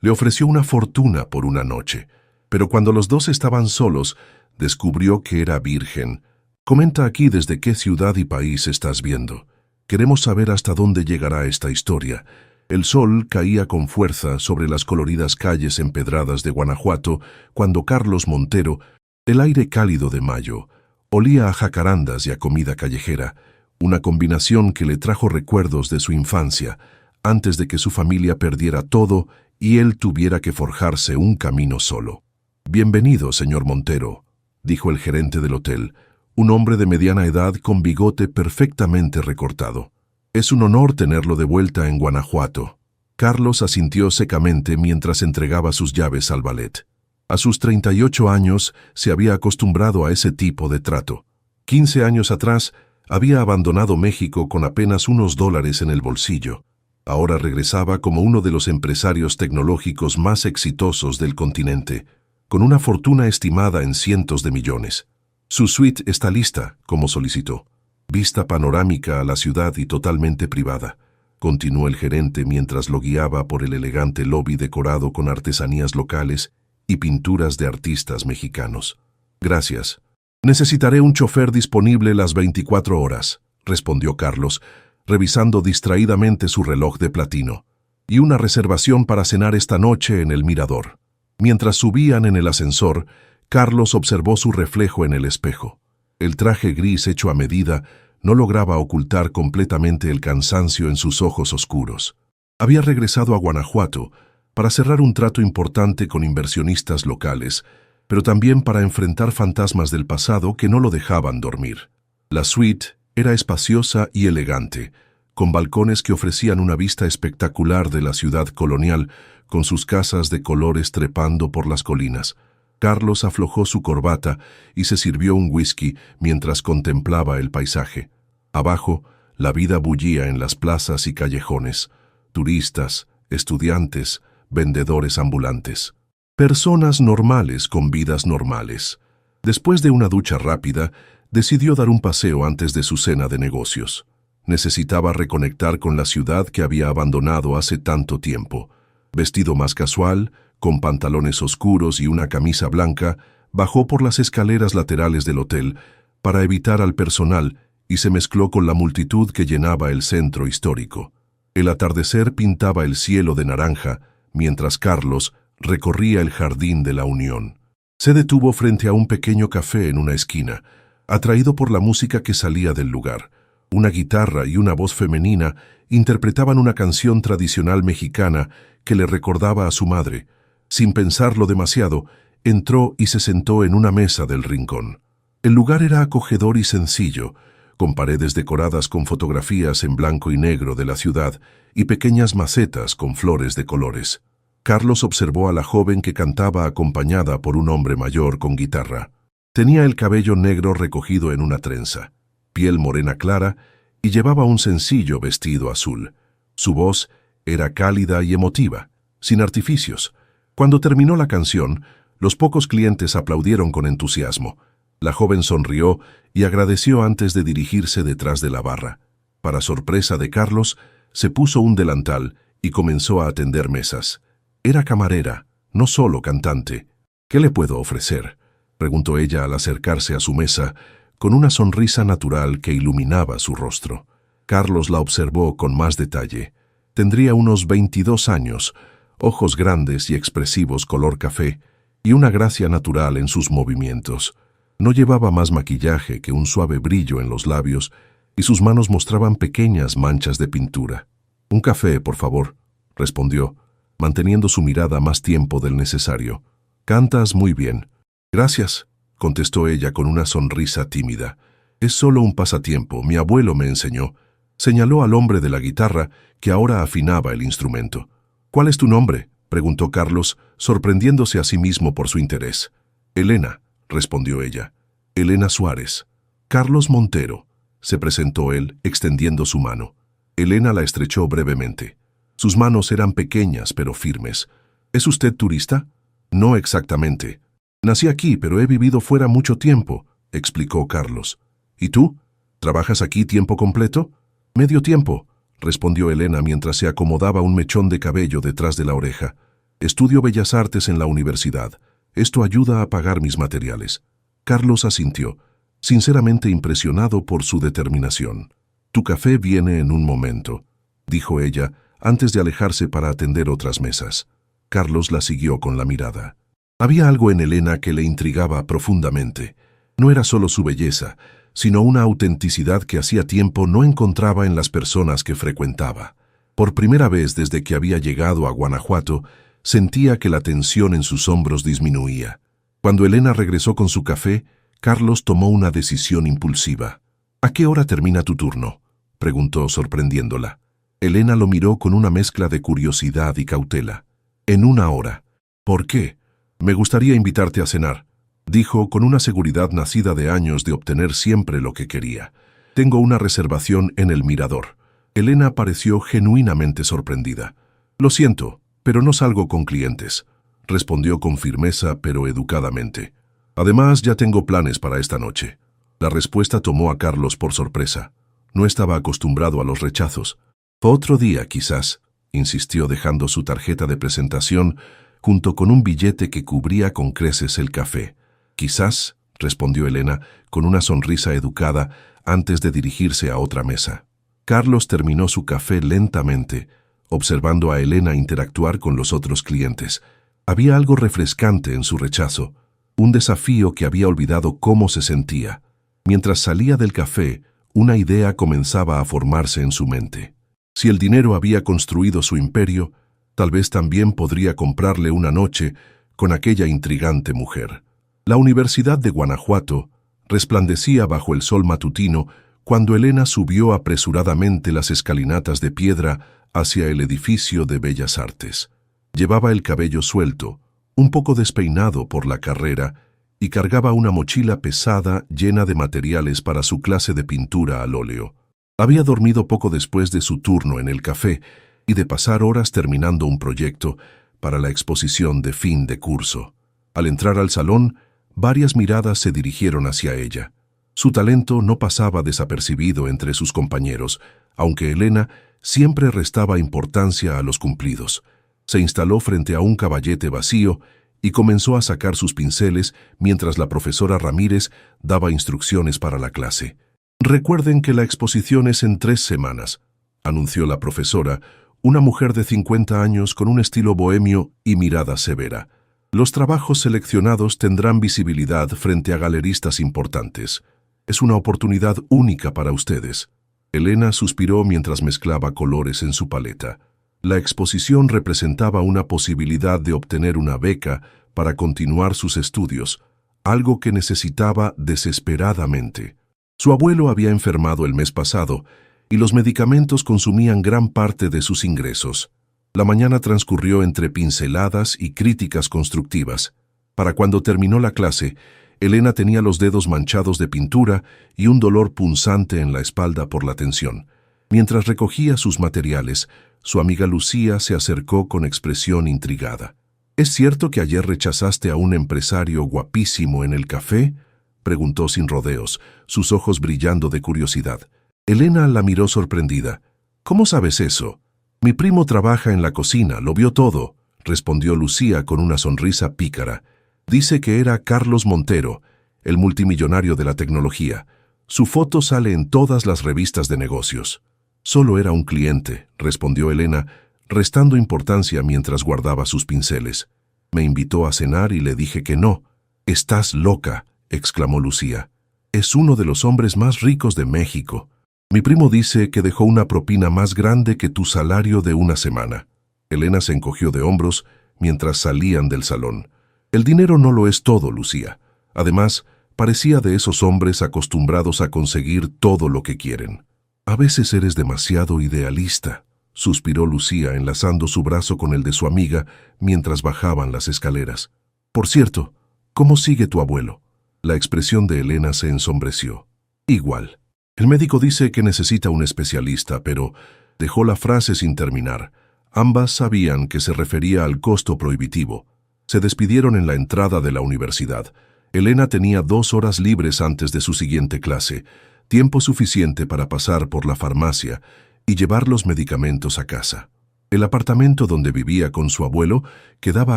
Le ofreció una fortuna por una noche, pero cuando los dos estaban solos, descubrió que era virgen. Comenta aquí desde qué ciudad y país estás viendo. Queremos saber hasta dónde llegará esta historia. El sol caía con fuerza sobre las coloridas calles empedradas de Guanajuato cuando Carlos Montero, el aire cálido de mayo, olía a jacarandas y a comida callejera, una combinación que le trajo recuerdos de su infancia, antes de que su familia perdiera todo y él tuviera que forjarse un camino solo. «Bienvenido, señor Montero», dijo el gerente del hotel, un hombre de mediana edad con bigote perfectamente recortado. «Es un honor tenerlo de vuelta en Guanajuato». Carlos asintió secamente mientras entregaba sus llaves al valet. A sus 38 años se había acostumbrado a ese tipo de trato. 15 años atrás había abandonado México con apenas unos dólares en el bolsillo. Ahora regresaba como uno de los empresarios tecnológicos más exitosos del continente, con una fortuna estimada en cientos de millones. Su suite está lista, como solicitó. Vista panorámica a la ciudad y totalmente privada, continuó el gerente mientras lo guiaba por el elegante lobby decorado con artesanías locales y pinturas de artistas mexicanos. «Gracias. Necesitaré un chofer disponible las 24 horas», respondió Carlos, revisando distraídamente su reloj de platino, «y una reservación para cenar esta noche en el Mirador». Mientras subían en el ascensor, Carlos observó su reflejo en el espejo. El traje gris hecho a medida no lograba ocultar completamente el cansancio en sus ojos oscuros. Había regresado a Guanajuato para cerrar un trato importante con inversionistas locales, pero también para enfrentar fantasmas del pasado que no lo dejaban dormir. La suite era espaciosa y elegante, con balcones que ofrecían una vista espectacular de la ciudad colonial, con sus casas de colores trepando por las colinas. Carlos aflojó su corbata y se sirvió un whisky mientras contemplaba el paisaje. Abajo, la vida bullía en las plazas y callejones. Turistas, estudiantes, vendedores ambulantes. Personas normales con vidas normales. Después de una ducha rápida, decidió dar un paseo antes de su cena de negocios. Necesitaba reconectar con la ciudad que había abandonado hace tanto tiempo. Vestido más casual, con pantalones oscuros y una camisa blanca, bajó por las escaleras laterales del hotel para evitar al personal y se mezcló con la multitud que llenaba el centro histórico. El atardecer pintaba el cielo de naranja, mientras Carlos recorría el Jardín de la Unión. Se detuvo frente a un pequeño café en una esquina, atraído por la música que salía del lugar. Una guitarra y una voz femenina interpretaban una canción tradicional mexicana que le recordaba a su madre. Sin pensarlo demasiado, entró y se sentó en una mesa del rincón. El lugar era acogedor y sencillo, con paredes decoradas con fotografías en blanco y negro de la ciudad y pequeñas macetas con flores de colores. Carlos observó a la joven que cantaba acompañada por un hombre mayor con guitarra. Tenía el cabello negro recogido en una trenza, piel morena clara y llevaba un sencillo vestido azul. Su voz era cálida y emotiva, sin artificios. Cuando terminó la canción, los pocos clientes aplaudieron con entusiasmo. La joven sonrió y agradeció antes de dirigirse detrás de la barra. Para sorpresa de Carlos, se puso un delantal y comenzó a atender mesas. Era camarera, no solo cantante. «¿Qué le puedo ofrecer?», preguntó ella al acercarse a su mesa, con una sonrisa natural que iluminaba su rostro. Carlos la observó con más detalle. Tendría unos 22 años, ojos grandes y expresivos color café, y una gracia natural en sus movimientos. No llevaba más maquillaje que un suave brillo en los labios, y sus manos mostraban pequeñas manchas de pintura. «Un café, por favor», respondió, manteniendo su mirada más tiempo del necesario. «Cantas muy bien». «Gracias», contestó ella con una sonrisa tímida. «Es solo un pasatiempo, mi abuelo me enseñó». Señaló al hombre de la guitarra, que ahora afinaba el instrumento. «¿Cuál es tu nombre?», preguntó Carlos, sorprendiéndose a sí mismo por su interés. «Elena», respondió ella. «Elena Suárez». «Carlos Montero», se presentó él, extendiendo su mano. Elena la estrechó brevemente. Sus manos eran pequeñas pero firmes. «¿Es usted turista?». «No exactamente. Nací aquí, pero he vivido fuera mucho tiempo», explicó Carlos. «¿Y tú? ¿Trabajas aquí tiempo completo?». «Medio tiempo», respondió Elena mientras se acomodaba un mechón de cabello detrás de la oreja. Estudio Bellas Artes en la universidad. Esto ayuda a pagar mis materiales. Carlos asintió, sinceramente impresionado por su determinación. Tu café viene en un momento, dijo ella, antes de alejarse para atender otras mesas. Carlos la siguió con la mirada. Había algo en Elena que le intrigaba profundamente. No era solo su belleza, sino una autenticidad que hacía tiempo no encontraba en las personas que frecuentaba. Por primera vez desde que había llegado a Guanajuato, sentía que la tensión en sus hombros disminuía. Cuando Elena regresó con su café, Carlos tomó una decisión impulsiva. ¿A qué hora termina tu turno?, preguntó sorprendiéndola. Elena lo miró con una mezcla de curiosidad y cautela. En 1 hora. ¿Por qué? Me gustaría invitarte a cenar, dijo con una seguridad nacida de años de obtener siempre lo que quería. Tengo una reservación en el Mirador. Elena pareció genuinamente sorprendida. Lo siento, pero no salgo con clientes, respondió con firmeza pero educadamente. Además, ya tengo planes para esta noche. La respuesta tomó a Carlos por sorpresa. No estaba acostumbrado a los rechazos. Otro día, quizás, insistió dejando su tarjeta de presentación junto con un billete que cubría con creces el café. Quizás, respondió Elena con una sonrisa educada antes de dirigirse a otra mesa. Carlos terminó su café lentamente, observando a Elena interactuar con los otros clientes. Había algo refrescante en su rechazo, un desafío que había olvidado cómo se sentía. Mientras salía del café, una idea comenzaba a formarse en su mente. Si el dinero había construido su imperio, tal vez también podría comprarle una noche con aquella intrigante mujer. La Universidad de Guanajuato resplandecía bajo el sol matutino cuando Elena subió apresuradamente las escalinatas de piedra hacia el edificio de Bellas Artes. Llevaba el cabello suelto, un poco despeinado por la carrera, y cargaba una mochila pesada llena de materiales para su clase de pintura al óleo. Había dormido poco después de su turno en el café y de pasar horas terminando un proyecto para la exposición de fin de curso. Al entrar al salón, varias miradas se dirigieron hacia ella. Su talento no pasaba desapercibido entre sus compañeros, aunque Elena siempre restaba importancia a los cumplidos. Se instaló frente a un caballete vacío y comenzó a sacar sus pinceles mientras la profesora Ramírez daba instrucciones para la clase. Recuerden que la exposición es en 3 semanas, anunció la profesora, una mujer de 50 años con un estilo bohemio y mirada severa. Los trabajos seleccionados tendrán visibilidad frente a galeristas importantes. Es una oportunidad única para ustedes. Elena suspiró mientras mezclaba colores en su paleta. La exposición representaba una posibilidad de obtener una beca para continuar sus estudios, algo que necesitaba desesperadamente. Su abuelo había enfermado el mes pasado y los medicamentos consumían gran parte de sus ingresos. La mañana transcurrió entre pinceladas y críticas constructivas. Para cuando terminó la clase, Elena tenía los dedos manchados de pintura y un dolor punzante en la espalda por la tensión. Mientras recogía sus materiales, su amiga Lucía se acercó con expresión intrigada. ¿Es cierto que ayer rechazaste a un empresario guapísimo en el café?, preguntó sin rodeos, sus ojos brillando de curiosidad. Elena la miró sorprendida. ¿Cómo sabes eso? Mi primo trabaja en la cocina, lo vio todo, respondió Lucía con una sonrisa pícara. Dice que era Carlos Montero, el multimillonario de la tecnología. Su foto sale en todas las revistas de negocios. Solo era un cliente, respondió Elena, restando importancia mientras guardaba sus pinceles. Me invitó a cenar y le dije que no. «Estás loca», exclamó Lucía. «Es uno de los hombres más ricos de México. Mi primo dice que dejó una propina más grande que tu salario de una semana». Elena se encogió de hombros mientras salían del salón. «El dinero no lo es todo, Lucía. Además, parecía de esos hombres acostumbrados a conseguir todo lo que quieren». «A veces eres demasiado idealista», suspiró Lucía enlazando su brazo con el de su amiga mientras bajaban las escaleras. «Por cierto, ¿cómo sigue tu abuelo?». La expresión de Elena se ensombreció. «Igual. El médico dice que necesita un especialista, pero…» dejó la frase sin terminar. Ambas sabían que se refería al costo prohibitivo. Se despidieron en la entrada de la universidad. Elena tenía 2 horas libres antes de su siguiente clase, tiempo suficiente para pasar por la farmacia y llevar los medicamentos a casa. El apartamento donde vivía con su abuelo quedaba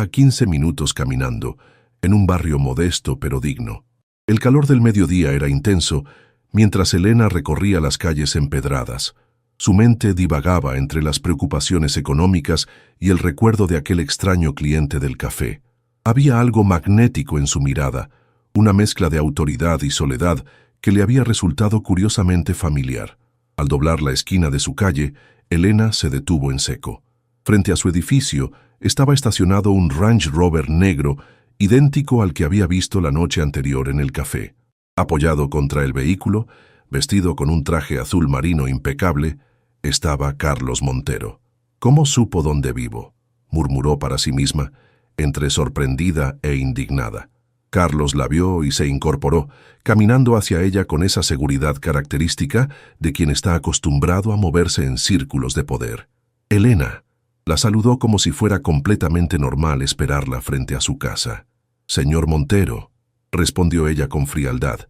a 15 minutos caminando, en un barrio modesto pero digno. El calor del mediodía era intenso, mientras Elena recorría las calles empedradas. Su mente divagaba entre las preocupaciones económicas y el recuerdo de aquel extraño cliente del café. Había algo magnético en su mirada, una mezcla de autoridad y soledad que le había resultado curiosamente familiar. Al doblar la esquina de su calle, Elena se detuvo en seco. Frente a su edificio estaba estacionado un Range Rover negro, idéntico al que había visto la noche anterior en el café. Apoyado contra el vehículo, vestido con un traje azul marino impecable, estaba Carlos Montero. «¿Cómo supo dónde vivo?», murmuró para sí misma, entre sorprendida e indignada. Carlos la vio y se incorporó, caminando hacia ella con esa seguridad característica de quien está acostumbrado a moverse en círculos de poder. «Elena», la saludó como si fuera completamente normal esperarla frente a su casa. «Señor Montero», respondió ella con frialdad,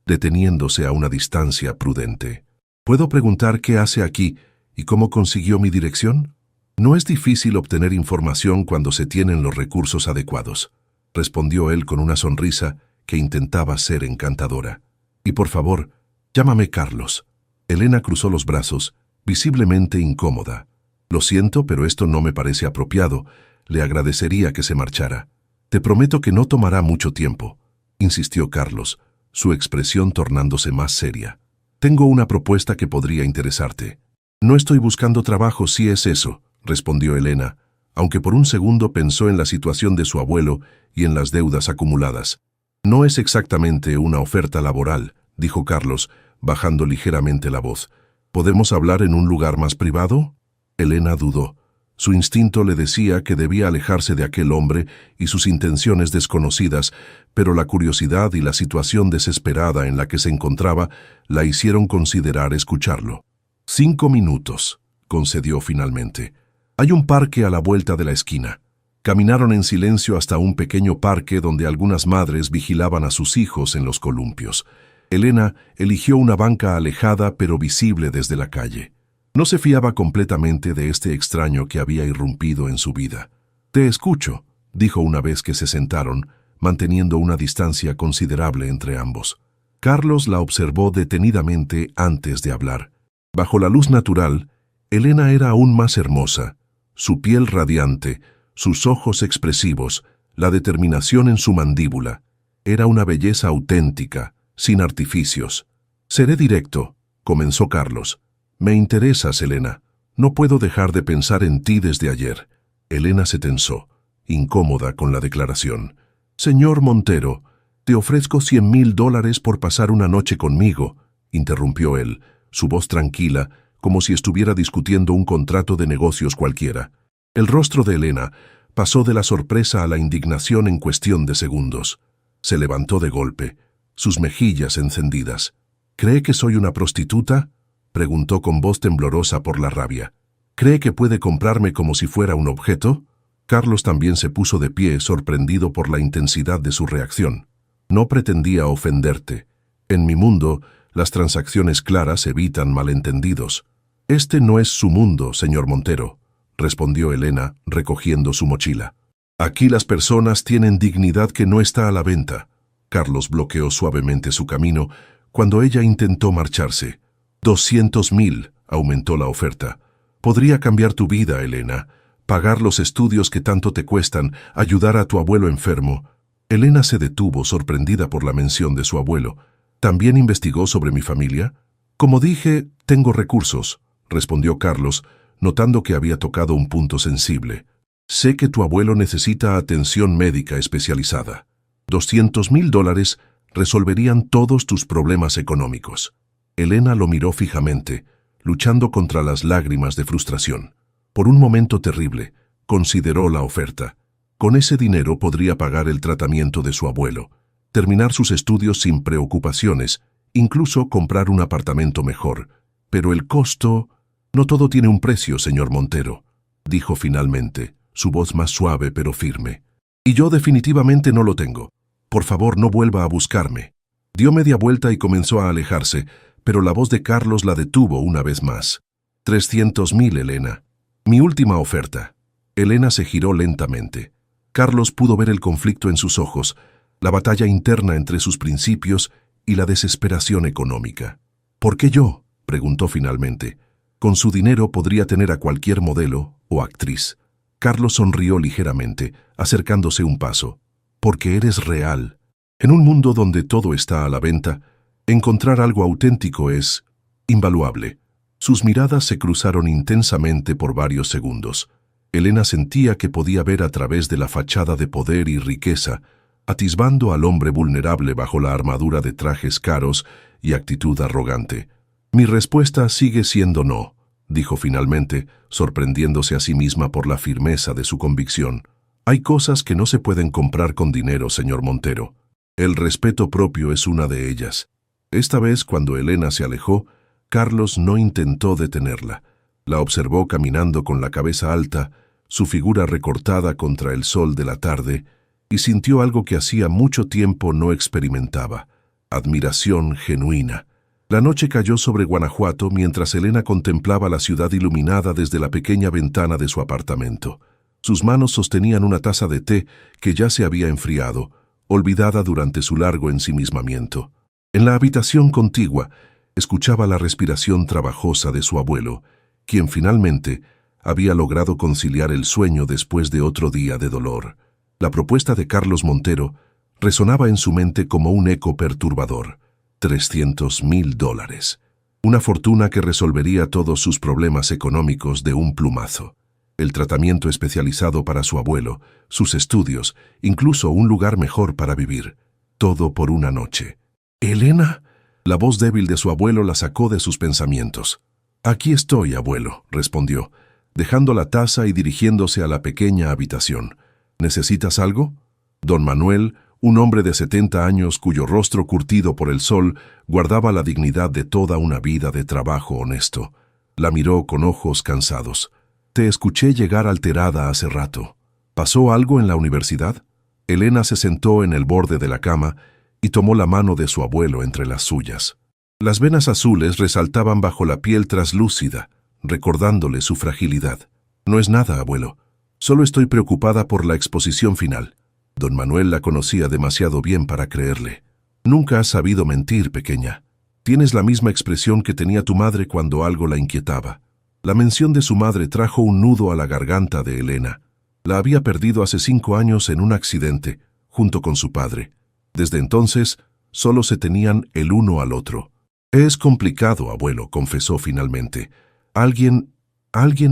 deteniéndose a una distancia prudente. «¿Puedo preguntar qué hace aquí y cómo consiguió mi dirección?» «No es difícil obtener información cuando se tienen los recursos adecuados», respondió él con una sonrisa que intentaba ser encantadora. «Y por favor, llámame Carlos». Elena cruzó los brazos, visiblemente incómoda. «Lo siento, pero esto no me parece apropiado. Le agradecería que se marchara». «Te prometo que no tomará mucho tiempo», insistió Carlos, su expresión tornándose más seria. «Tengo una propuesta que podría interesarte». «No estoy buscando trabajo si es eso», respondió Elena, aunque por un segundo pensó en la situación de su abuelo y en las deudas acumuladas. «No es exactamente una oferta laboral», dijo Carlos, bajando ligeramente la voz. «¿Podemos hablar en un lugar más privado?» Elena dudó. Su instinto le decía que debía alejarse de aquel hombre y sus intenciones desconocidas, pero la curiosidad y la situación desesperada en la que se encontraba la hicieron considerar escucharlo. «5 minutos», concedió finalmente. «Hay un parque a la vuelta de la esquina». Caminaron en silencio hasta un pequeño parque donde algunas madres vigilaban a sus hijos en los columpios. Elena eligió una banca alejada pero visible desde la calle. No se fiaba completamente de este extraño que había irrumpido en su vida. «Te escucho», dijo una vez que se sentaron, manteniendo una distancia considerable entre ambos. Carlos la observó detenidamente antes de hablar. Bajo la luz natural, Elena era aún más hermosa. Su piel radiante, sus ojos expresivos, la determinación en su mandíbula. Era una belleza auténtica, sin artificios. «Seré directo», comenzó Carlos. «Me interesas, Elena. No puedo dejar de pensar en ti desde ayer». Elena se tensó, incómoda con la declaración. «Señor Montero, te ofrezco $100,000 por pasar una noche conmigo», interrumpió él, su voz tranquila, como si estuviera discutiendo un contrato de negocios cualquiera. El rostro de Elena pasó de la sorpresa a la indignación en cuestión de segundos. Se levantó de golpe, sus mejillas encendidas. «¿Cree que soy una prostituta?», preguntó con voz temblorosa por la rabia. «¿Cree que puede comprarme como si fuera un objeto?» Carlos también se puso de pie, sorprendido por la intensidad de su reacción. «No pretendía ofenderte. En mi mundo, las transacciones claras evitan malentendidos». «Este no es su mundo, señor Montero», respondió Elena, recogiendo su mochila. «Aquí las personas tienen dignidad que no está a la venta». Carlos bloqueó suavemente su camino cuando ella intentó marcharse. «200,000», aumentó la oferta. «Podría cambiar tu vida, Elena. Pagar los estudios que tanto te cuestan, ayudar a tu abuelo enfermo». Elena se detuvo, sorprendida por la mención de su abuelo. «¿También investigó sobre mi familia?» «Como dije, tengo recursos», respondió Carlos, notando que había tocado un punto sensible. «Sé que tu abuelo necesita atención médica especializada. $200,000 resolverían todos tus problemas económicos». Elena lo miró fijamente, luchando contra las lágrimas de frustración. Por un momento terrible, consideró la oferta. Con ese dinero podría pagar el tratamiento de su abuelo, terminar sus estudios sin preocupaciones, incluso comprar un apartamento mejor. Pero el costo... «No todo tiene un precio, señor Montero», dijo finalmente, su voz más suave pero firme. «Y yo definitivamente no lo tengo. Por favor, no vuelva a buscarme». Dio media vuelta y comenzó a alejarse, pero la voz de Carlos la detuvo una vez más. «300,000, Elena». Mi última oferta. Elena se giró lentamente. Carlos pudo ver el conflicto en sus ojos, la batalla interna entre sus principios y la desesperación económica. ¿Por qué yo?, preguntó finalmente. Con su dinero podría tener a cualquier modelo o actriz. Carlos sonrió ligeramente, acercándose un paso. Porque eres real. En un mundo donde todo está a la venta, encontrar algo auténtico es invaluable. Sus miradas se cruzaron intensamente por varios segundos. Elena sentía que podía ver a través de la fachada de poder y riqueza, atisbando al hombre vulnerable bajo la armadura de trajes caros y actitud arrogante. Mi respuesta sigue siendo no, dijo finalmente, sorprendiéndose a sí misma por la firmeza de su convicción. Hay cosas que no se pueden comprar con dinero, señor Montero. El respeto propio es una de ellas. Esta vez, cuando Elena se alejó, Carlos no intentó detenerla. La observó caminando con la cabeza alta, su figura recortada contra el sol de la tarde, y sintió algo que hacía mucho tiempo no experimentaba: admiración genuina. La noche cayó sobre Guanajuato mientras Elena contemplaba la ciudad iluminada desde la pequeña ventana de su apartamento. Sus manos sostenían una taza de té que ya se había enfriado, olvidada durante su largo ensimismamiento. En la habitación contigua, escuchaba la respiración trabajosa de su abuelo, quien finalmente había logrado conciliar el sueño después de otro día de dolor. La propuesta de Carlos Montero resonaba en su mente como un eco perturbador. $300,000. Una fortuna que resolvería todos sus problemas económicos de un plumazo. El tratamiento especializado para su abuelo, sus estudios, incluso un lugar mejor para vivir. Todo por una noche. «¿Elena?». La voz débil de su abuelo la sacó de sus pensamientos. «Aquí estoy, abuelo», respondió, dejando la taza y dirigiéndose a la pequeña habitación. «¿Necesitas algo?». Don Manuel, un hombre de 70 años cuyo rostro curtido por el sol guardaba la dignidad de toda una vida de trabajo honesto, la miró con ojos cansados. «Te escuché llegar alterada hace rato. ¿Pasó algo en la universidad?». Elena se sentó en el borde de la cama y tomó la mano de su abuelo entre las suyas. Las venas azules resaltaban bajo la piel traslúcida, recordándole su fragilidad. «No es nada, abuelo. Solo estoy preocupada por la exposición final». Don Manuel la conocía demasiado bien para creerle. «Nunca has sabido mentir, pequeña. Tienes la misma expresión que tenía tu madre cuando algo la inquietaba». La mención de su madre trajo un nudo a la garganta de Elena. La había perdido hace 5 años en un accidente, junto con su padre. Desde entonces, solo se tenían el uno al otro. «Es complicado, abuelo», confesó finalmente. Alguien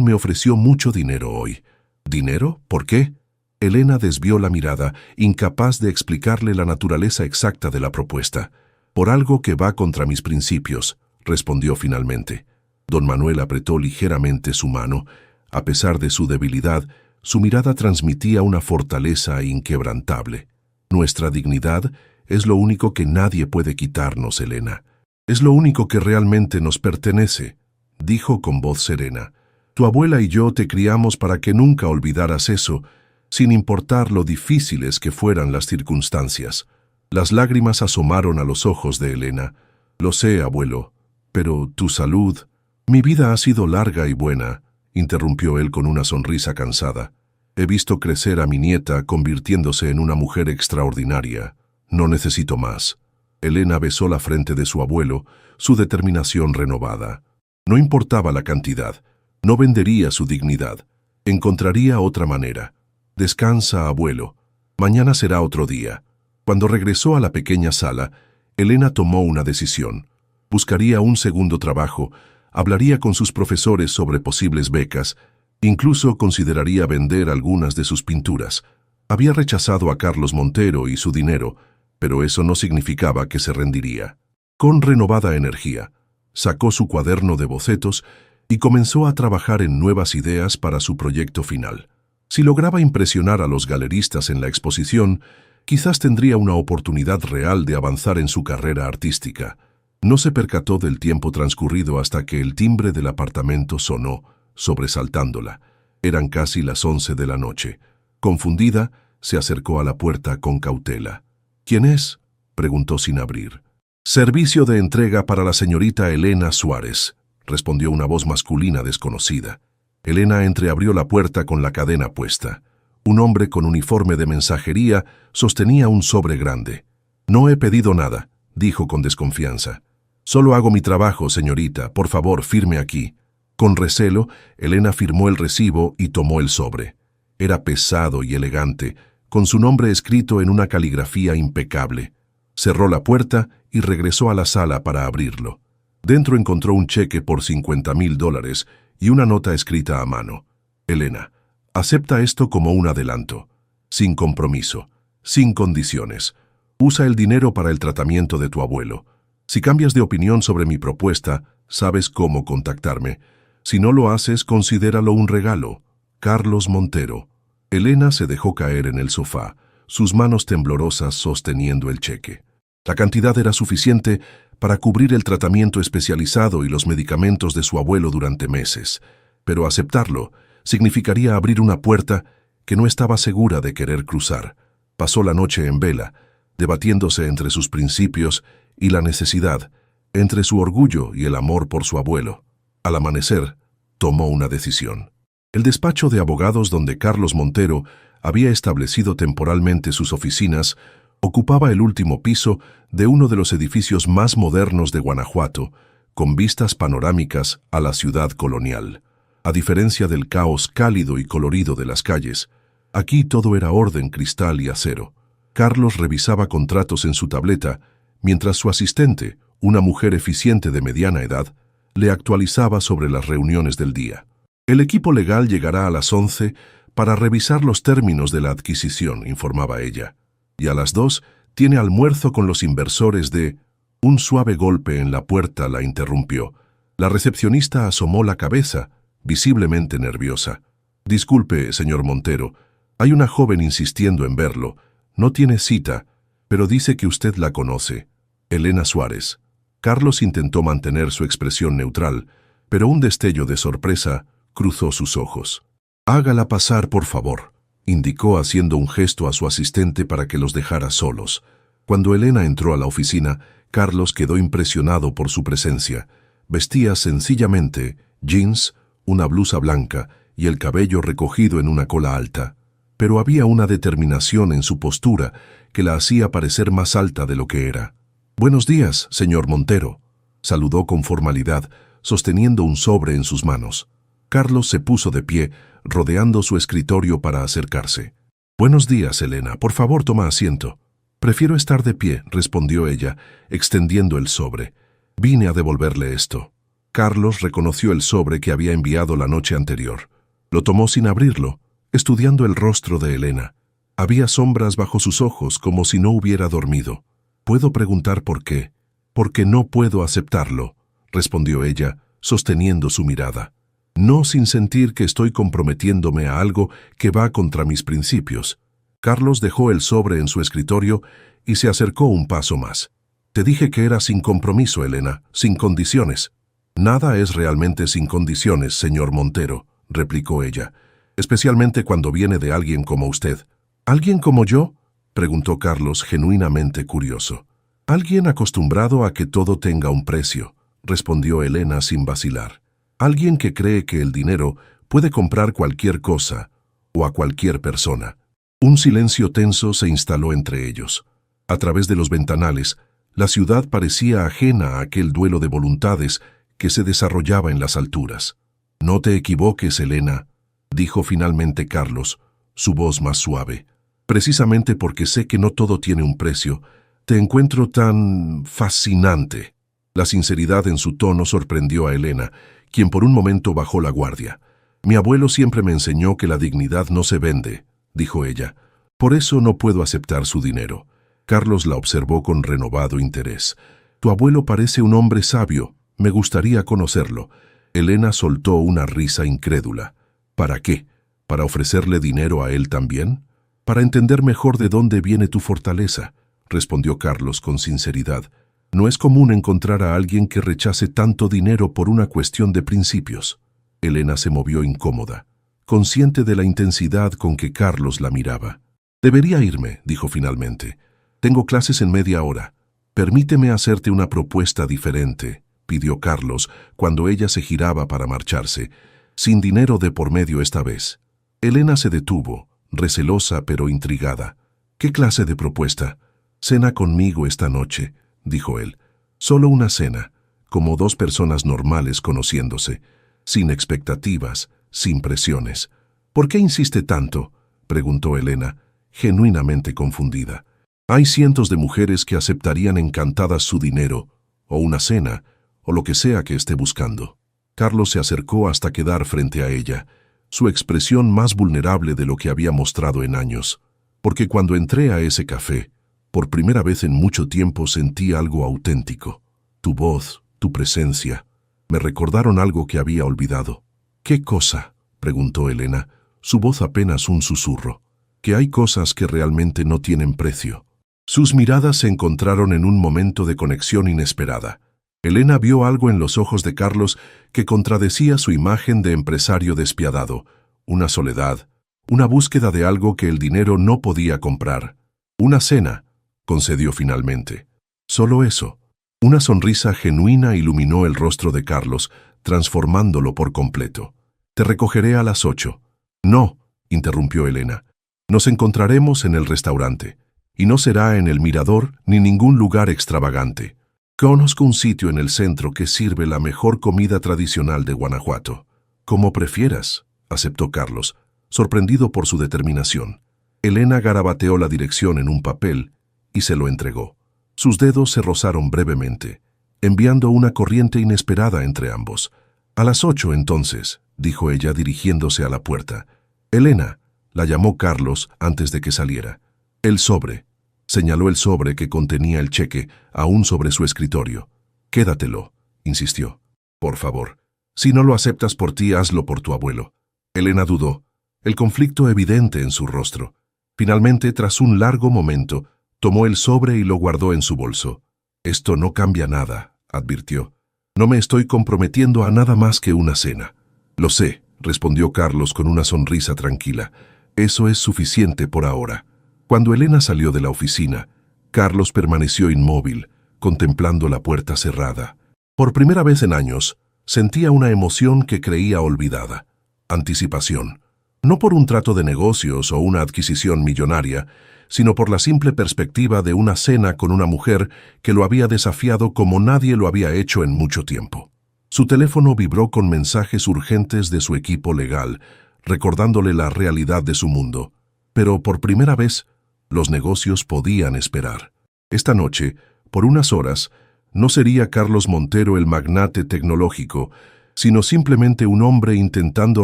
me ofreció mucho dinero hoy». «¿Dinero? ¿Por qué?». Elena desvió la mirada, incapaz de explicarle la naturaleza exacta de la propuesta. «Por algo que va contra mis principios», respondió finalmente. Don Manuel apretó ligeramente su mano. A pesar de su debilidad, su mirada transmitía una fortaleza inquebrantable. «Nuestra dignidad es lo único que nadie puede quitarnos, Elena. Es lo único que realmente nos pertenece», dijo con voz serena. «Tu abuela y yo te criamos para que nunca olvidaras eso, sin importar lo difíciles que fueran las circunstancias». Las lágrimas asomaron a los ojos de Elena. «Lo sé, abuelo, pero tu salud...». «Mi vida ha sido larga y buena», interrumpió él con una sonrisa cansada. «He visto crecer a mi nieta convirtiéndose en una mujer extraordinaria. No necesito más». Elena besó la frente de su abuelo, su determinación renovada. No importaba la cantidad, no vendería su dignidad. Encontraría otra manera. «Descansa, abuelo. Mañana será otro día». Cuando regresó a la pequeña sala, Elena tomó una decisión. Buscaría un segundo trabajo, hablaría con sus profesores sobre posibles becas, incluso consideraría vender algunas de sus pinturas. Había rechazado a Carlos Montero y su dinero, pero eso no significaba que se rendiría. Con renovada energía, sacó su cuaderno de bocetos y comenzó a trabajar en nuevas ideas para su proyecto final. Si lograba impresionar a los galeristas en la exposición, quizás tendría una oportunidad real de avanzar en su carrera artística. No se percató del tiempo transcurrido hasta que el timbre del apartamento sonó, sobresaltándola. Eran casi las 11 de la noche. Confundida, se acercó a la puerta con cautela. «¿Quién es?», preguntó sin abrir. «Servicio de entrega para la señorita Elena Suárez», respondió una voz masculina desconocida. Elena entreabrió la puerta con la cadena puesta. Un hombre con uniforme de mensajería sostenía un sobre grande. «No he pedido nada», dijo con desconfianza. «Solo hago mi trabajo, señorita. Por favor, firme aquí». Con recelo, Elena firmó el recibo y tomó el sobre. Era pesado y elegante, con su nombre escrito en una caligrafía impecable. Cerró la puerta y regresó a la sala para abrirlo. Dentro encontró un cheque por $50,000 y una nota escrita a mano. «Elena, acepta esto como un adelanto. Sin compromiso, sin condiciones. Usa el dinero para el tratamiento de tu abuelo. Si cambias de opinión sobre mi propuesta, sabes cómo contactarme. Si no lo haces, considéralo un regalo. Carlos Montero». Elena se dejó caer en el sofá, sus manos temblorosas sosteniendo el cheque. La cantidad era suficiente para cubrir el tratamiento especializado y los medicamentos de su abuelo durante meses, pero aceptarlo significaría abrir una puerta que no estaba segura de querer cruzar. Pasó la noche en vela, debatiéndose entre sus principios y la necesidad, entre su orgullo y el amor por su abuelo. Al amanecer, tomó una decisión. El despacho de abogados donde Carlos Montero había establecido temporalmente sus oficinas ocupaba el último piso de uno de los edificios más modernos de Guanajuato, con vistas panorámicas a la ciudad colonial. A diferencia del caos cálido y colorido de las calles, aquí todo era orden, cristal y acero. Carlos revisaba contratos en su tableta, mientras su asistente, una mujer eficiente de mediana edad, le actualizaba sobre las reuniones del día. «El equipo legal llegará a las 11 para revisar los términos de la adquisición», informaba ella. «Y a las 2 tiene almuerzo con los inversores de...». Un suave golpe en la puerta la interrumpió. La recepcionista asomó la cabeza, visiblemente nerviosa. «Disculpe, señor Montero, hay una joven insistiendo en verlo. No tiene cita, pero dice que usted la conoce. Elena Suárez». Carlos intentó mantener su expresión neutral, pero un destello de sorpresa cruzó sus ojos. «Hágala pasar, por favor», indicó haciendo un gesto a su asistente para que los dejara solos. Cuando Elena entró a la oficina, Carlos quedó impresionado por su presencia. Vestía sencillamente jeans, una blusa blanca y el cabello recogido en una cola alta. Pero había una determinación en su postura que la hacía parecer más alta de lo que era. «Buenos días, señor Montero», saludó con formalidad, sosteniendo un sobre en sus manos. Carlos se puso de pie, rodeando su escritorio para acercarse. «Buenos días, Elena. Por favor, toma asiento». «Prefiero estar de pie», respondió ella, extendiendo el sobre. «Vine a devolverle esto». Carlos reconoció el sobre que había enviado la noche anterior. Lo tomó sin abrirlo, estudiando el rostro de Elena. Había sombras bajo sus ojos, como si no hubiera dormido. «¿Puedo preguntar por qué?» «Porque no puedo aceptarlo», respondió ella, sosteniendo su mirada. «No sin sentir que estoy comprometiéndome a algo que va contra mis principios». Carlos dejó el sobre en su escritorio y se acercó un paso más. «Te dije que era sin compromiso, Elena, sin condiciones». «Nada es realmente sin condiciones, señor Montero», replicó ella, «especialmente cuando viene de alguien como usted». «¿Alguien como yo?», preguntó Carlos, genuinamente curioso. «Alguien acostumbrado a que todo tenga un precio», respondió Elena sin vacilar. «Alguien que cree que el dinero puede comprar cualquier cosa o a cualquier persona». Un silencio tenso se instaló entre ellos. A través de los ventanales, la ciudad parecía ajena a aquel duelo de voluntades que se desarrollaba en las alturas. «No te equivoques, Elena», dijo finalmente Carlos, su voz más suave. «Precisamente porque sé que no todo tiene un precio, te encuentro tan fascinante». La sinceridad en su tono sorprendió a Elena, quien por un momento bajó la guardia. «Mi abuelo siempre me enseñó que la dignidad no se vende», dijo ella. «Por eso no puedo aceptar su dinero». Carlos la observó con renovado interés. «Tu abuelo parece un hombre sabio. Me gustaría conocerlo». Elena soltó una risa incrédula. «¿Para qué? ¿Para ofrecerle dinero a él también?» «Para entender mejor de dónde viene tu fortaleza», respondió Carlos con sinceridad. «No es común encontrar a alguien que rechace tanto dinero por una cuestión de principios». Elena se movió incómoda, consciente de la intensidad con que Carlos la miraba. «Debería irme», dijo finalmente. «Tengo clases en media hora. Permíteme hacerte una propuesta diferente», pidió Carlos cuando ella se giraba para marcharse. sin dinero de por medio esta vez. Elena se detuvo, recelosa pero intrigada. ¿Qué clase de propuesta? Cena conmigo esta noche, dijo él. Solo una cena, como dos personas normales conociéndose, sin expectativas, sin presiones. ¿Por qué insiste tanto?, preguntó Elena, genuinamente confundida. Hay cientos de mujeres que aceptarían encantadas su dinero, o una cena, o lo que sea que esté buscando. Carlos se acercó hasta quedar frente a ella, su expresión más vulnerable de lo que había mostrado en años. Porque cuando entré a ese café, por primera vez en mucho tiempo sentí algo auténtico. Tu voz, tu presencia, me recordaron algo que había olvidado. ¿Qué cosa?, preguntó Elena, su voz apenas un susurro. Que hay cosas que realmente no tienen precio. Sus miradas se encontraron en un momento de conexión inesperada. Elena vio algo en los ojos de Carlos que contradecía su imagen de empresario despiadado, una soledad, una búsqueda de algo que el dinero no podía comprar. Una cena, concedió finalmente. Solo eso. Una sonrisa genuina iluminó el rostro de Carlos, transformándolo por completo. Te recogeré a las 8. No, interrumpió Elena. Nos encontraremos en el restaurante. Y no será en el Mirador ni ningún lugar extravagante. Conozco un sitio en el centro que sirve la mejor comida tradicional de Guanajuato. Como prefieras, aceptó Carlos, sorprendido por su determinación. Elena garabateó la dirección en un papel y se lo entregó. Sus dedos se rozaron brevemente, enviando una corriente inesperada entre ambos. A las 8 entonces, dijo ella dirigiéndose a la puerta. Elena, la llamó Carlos antes de que saliera. El sobre. Señaló el sobre que contenía el cheque, aún sobre su escritorio. Quédatelo, insistió. Por favor. Si no lo aceptas por ti, hazlo por tu abuelo. Elena dudó, el conflicto evidente en su rostro. Finalmente, tras un largo momento, tomó el sobre y lo guardó en su bolso. Esto no cambia nada, advirtió. No me estoy comprometiendo a nada más que una cena. Lo sé, respondió Carlos con una sonrisa tranquila. Eso es suficiente por ahora. Cuando Elena salió de la oficina, Carlos permaneció inmóvil, contemplando la puerta cerrada. Por primera vez en años, sentía una emoción que creía olvidada. Anticipación. No por un trato de negocios o una adquisición millonaria, sino por la simple perspectiva de una cena con una mujer que lo había desafiado como nadie lo había hecho en mucho tiempo. Su teléfono vibró con mensajes urgentes de su equipo legal, recordándole la realidad de su mundo. Pero por primera vez, los negocios podían esperar. Esta noche, por unas horas, no sería Carlos Montero el magnate tecnológico, sino simplemente un hombre intentando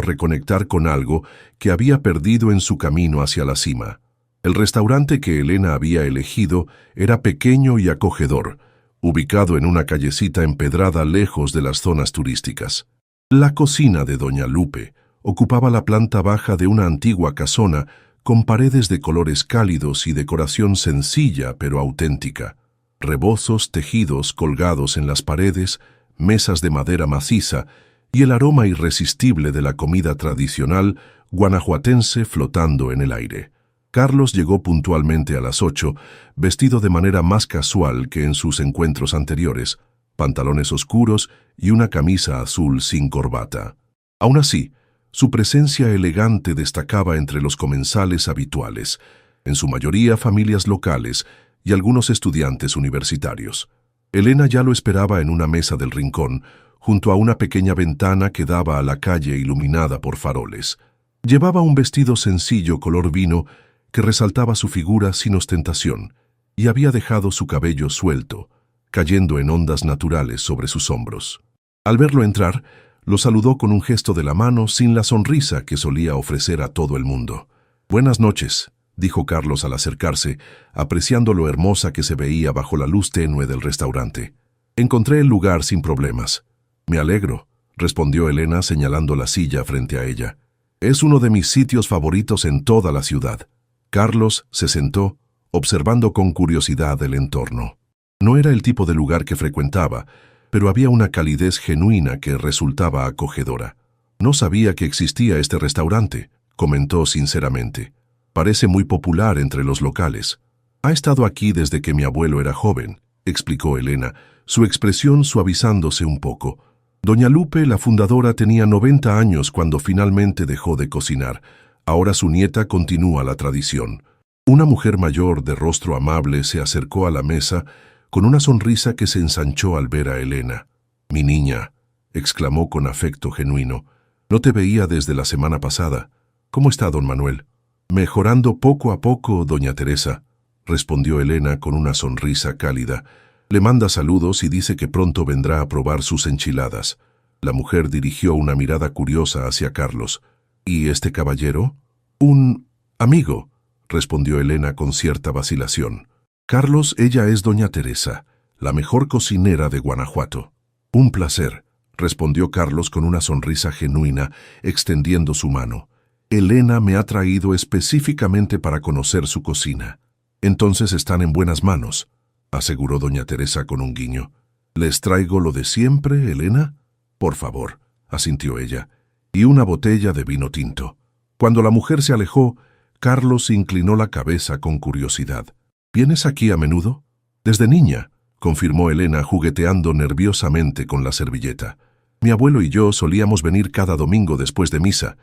reconectar con algo que había perdido en su camino hacia la cima. El restaurante que Elena había elegido era pequeño y acogedor, ubicado en una callecita empedrada lejos de las zonas turísticas. La cocina de Doña Lupe ocupaba la planta baja de una antigua casona con paredes de colores cálidos y decoración sencilla pero auténtica. Rebozos tejidos colgados en las paredes, mesas de madera maciza y el aroma irresistible de la comida tradicional guanajuatense flotando en el aire. Carlos llegó puntualmente a las 8, vestido de manera más casual que en sus encuentros anteriores, pantalones oscuros y una camisa azul sin corbata. Aún así, su presencia elegante destacaba entre los comensales habituales, en su mayoría familias locales y algunos estudiantes universitarios. Elena ya lo esperaba en una mesa del rincón, junto a una pequeña ventana que daba a la calle iluminada por faroles. Llevaba un vestido sencillo color vino que resaltaba su figura sin ostentación, y había dejado su cabello suelto, cayendo en ondas naturales sobre sus hombros. Al verlo entrar, lo saludó con un gesto de la mano sin la sonrisa que solía ofrecer a todo el mundo. «Buenas noches», dijo Carlos al acercarse, apreciando lo hermosa que se veía bajo la luz tenue del restaurante. «Encontré el lugar sin problemas». «Me alegro», respondió Elena señalando la silla frente a ella. «Es uno de mis sitios favoritos en toda la ciudad». Carlos se sentó, observando con curiosidad el entorno. No era el tipo de lugar que frecuentaba, pero había una calidez genuina que resultaba acogedora. «No sabía que existía este restaurante», comentó sinceramente. «Parece muy popular entre los locales». «Ha estado aquí desde que mi abuelo era joven», explicó Elena, su expresión suavizándose un poco. Doña Lupe, la fundadora, tenía 90 años cuando finalmente dejó de cocinar. Ahora su nieta continúa la tradición. Una mujer mayor de rostro amable se acercó a la mesa con una sonrisa que se ensanchó al ver a Elena. «Mi niña», exclamó con afecto genuino, «no te veía desde la semana pasada. ¿Cómo está don Manuel?» «Mejorando poco a poco, doña Teresa», respondió Elena con una sonrisa cálida. «Le manda saludos y dice que pronto vendrá a probar sus enchiladas». La mujer dirigió una mirada curiosa hacia Carlos. «¿Y este caballero?» «Un amigo», respondió Elena con cierta vacilación. «Carlos, ella es doña Teresa, la mejor cocinera de Guanajuato». «Un placer», respondió Carlos con una sonrisa genuina, extendiendo su mano. «Elena me ha traído específicamente para conocer su cocina». «Entonces están en buenas manos», aseguró doña Teresa con un guiño. «¿Les traigo lo de siempre, Elena?» «Por favor», asintió ella, «y una botella de vino tinto». Cuando la mujer se alejó, Carlos inclinó la cabeza con curiosidad. «¿Vienes aquí a menudo?» «Desde niña», confirmó Elena jugueteando nerviosamente con la servilleta. «Mi abuelo y yo solíamos venir cada domingo después de misa.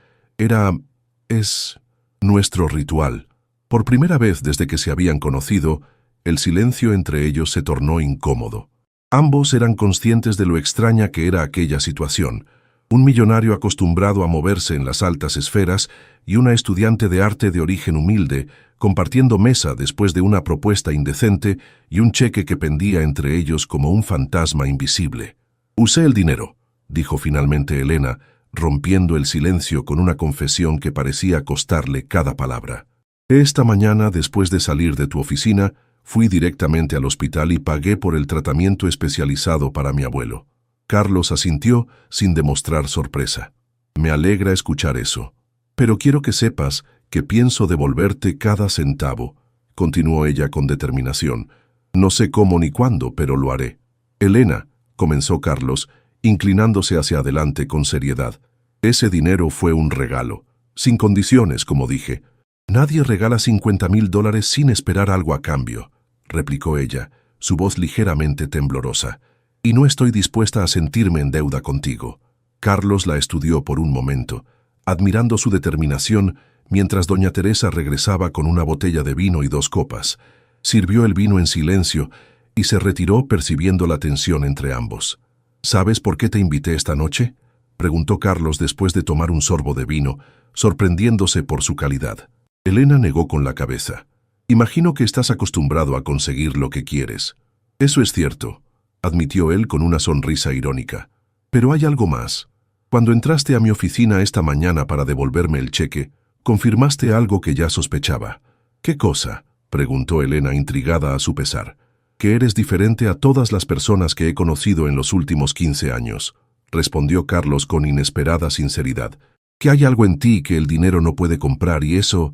Es nuestro ritual». Por primera vez desde que se habían conocido, el silencio entre ellos se tornó incómodo. Ambos eran conscientes de lo extraña que era aquella situación. Un millonario acostumbrado a moverse en las altas esferas y una estudiante de arte de origen humilde, compartiendo mesa después de una propuesta indecente y un cheque que pendía entre ellos como un fantasma invisible. «Usé el dinero», dijo finalmente Elena, rompiendo el silencio con una confesión que parecía costarle cada palabra. «Esta mañana, después de salir de tu oficina, fui directamente al hospital y pagué por el tratamiento especializado para mi abuelo». Carlos asintió sin demostrar sorpresa. «Me alegra escuchar eso. Pero quiero que sepas que pienso devolverte cada centavo», continuó ella con determinación. «No sé cómo ni cuándo, pero lo haré». «Elena», comenzó Carlos, inclinándose hacia adelante con seriedad, «ese dinero fue un regalo, sin condiciones, como dije». «Nadie regala $50,000 sin esperar algo a cambio», replicó ella, su voz ligeramente temblorosa. «Y no estoy dispuesta a sentirme en deuda contigo». Carlos la estudió por un momento, admirando su determinación mientras doña Teresa regresaba con una botella de vino y 2 copas. Sirvió el vino en silencio y se retiró percibiendo la tensión entre ambos. «¿Sabes por qué te invité esta noche?», preguntó Carlos después de tomar un sorbo de vino, sorprendiéndose por su calidad. Elena negó con la cabeza. «Imagino que estás acostumbrado a conseguir lo que quieres». «Eso es cierto», admitió él con una sonrisa irónica. «Pero hay algo más. Cuando entraste a mi oficina esta mañana para devolverme el cheque, confirmaste algo que ya sospechaba». «¿Qué cosa?», preguntó Elena intrigada a su pesar. «Que eres diferente a todas las personas que he conocido en los últimos 15 años», respondió Carlos con inesperada sinceridad. «Que hay algo en ti que el dinero no puede comprar y eso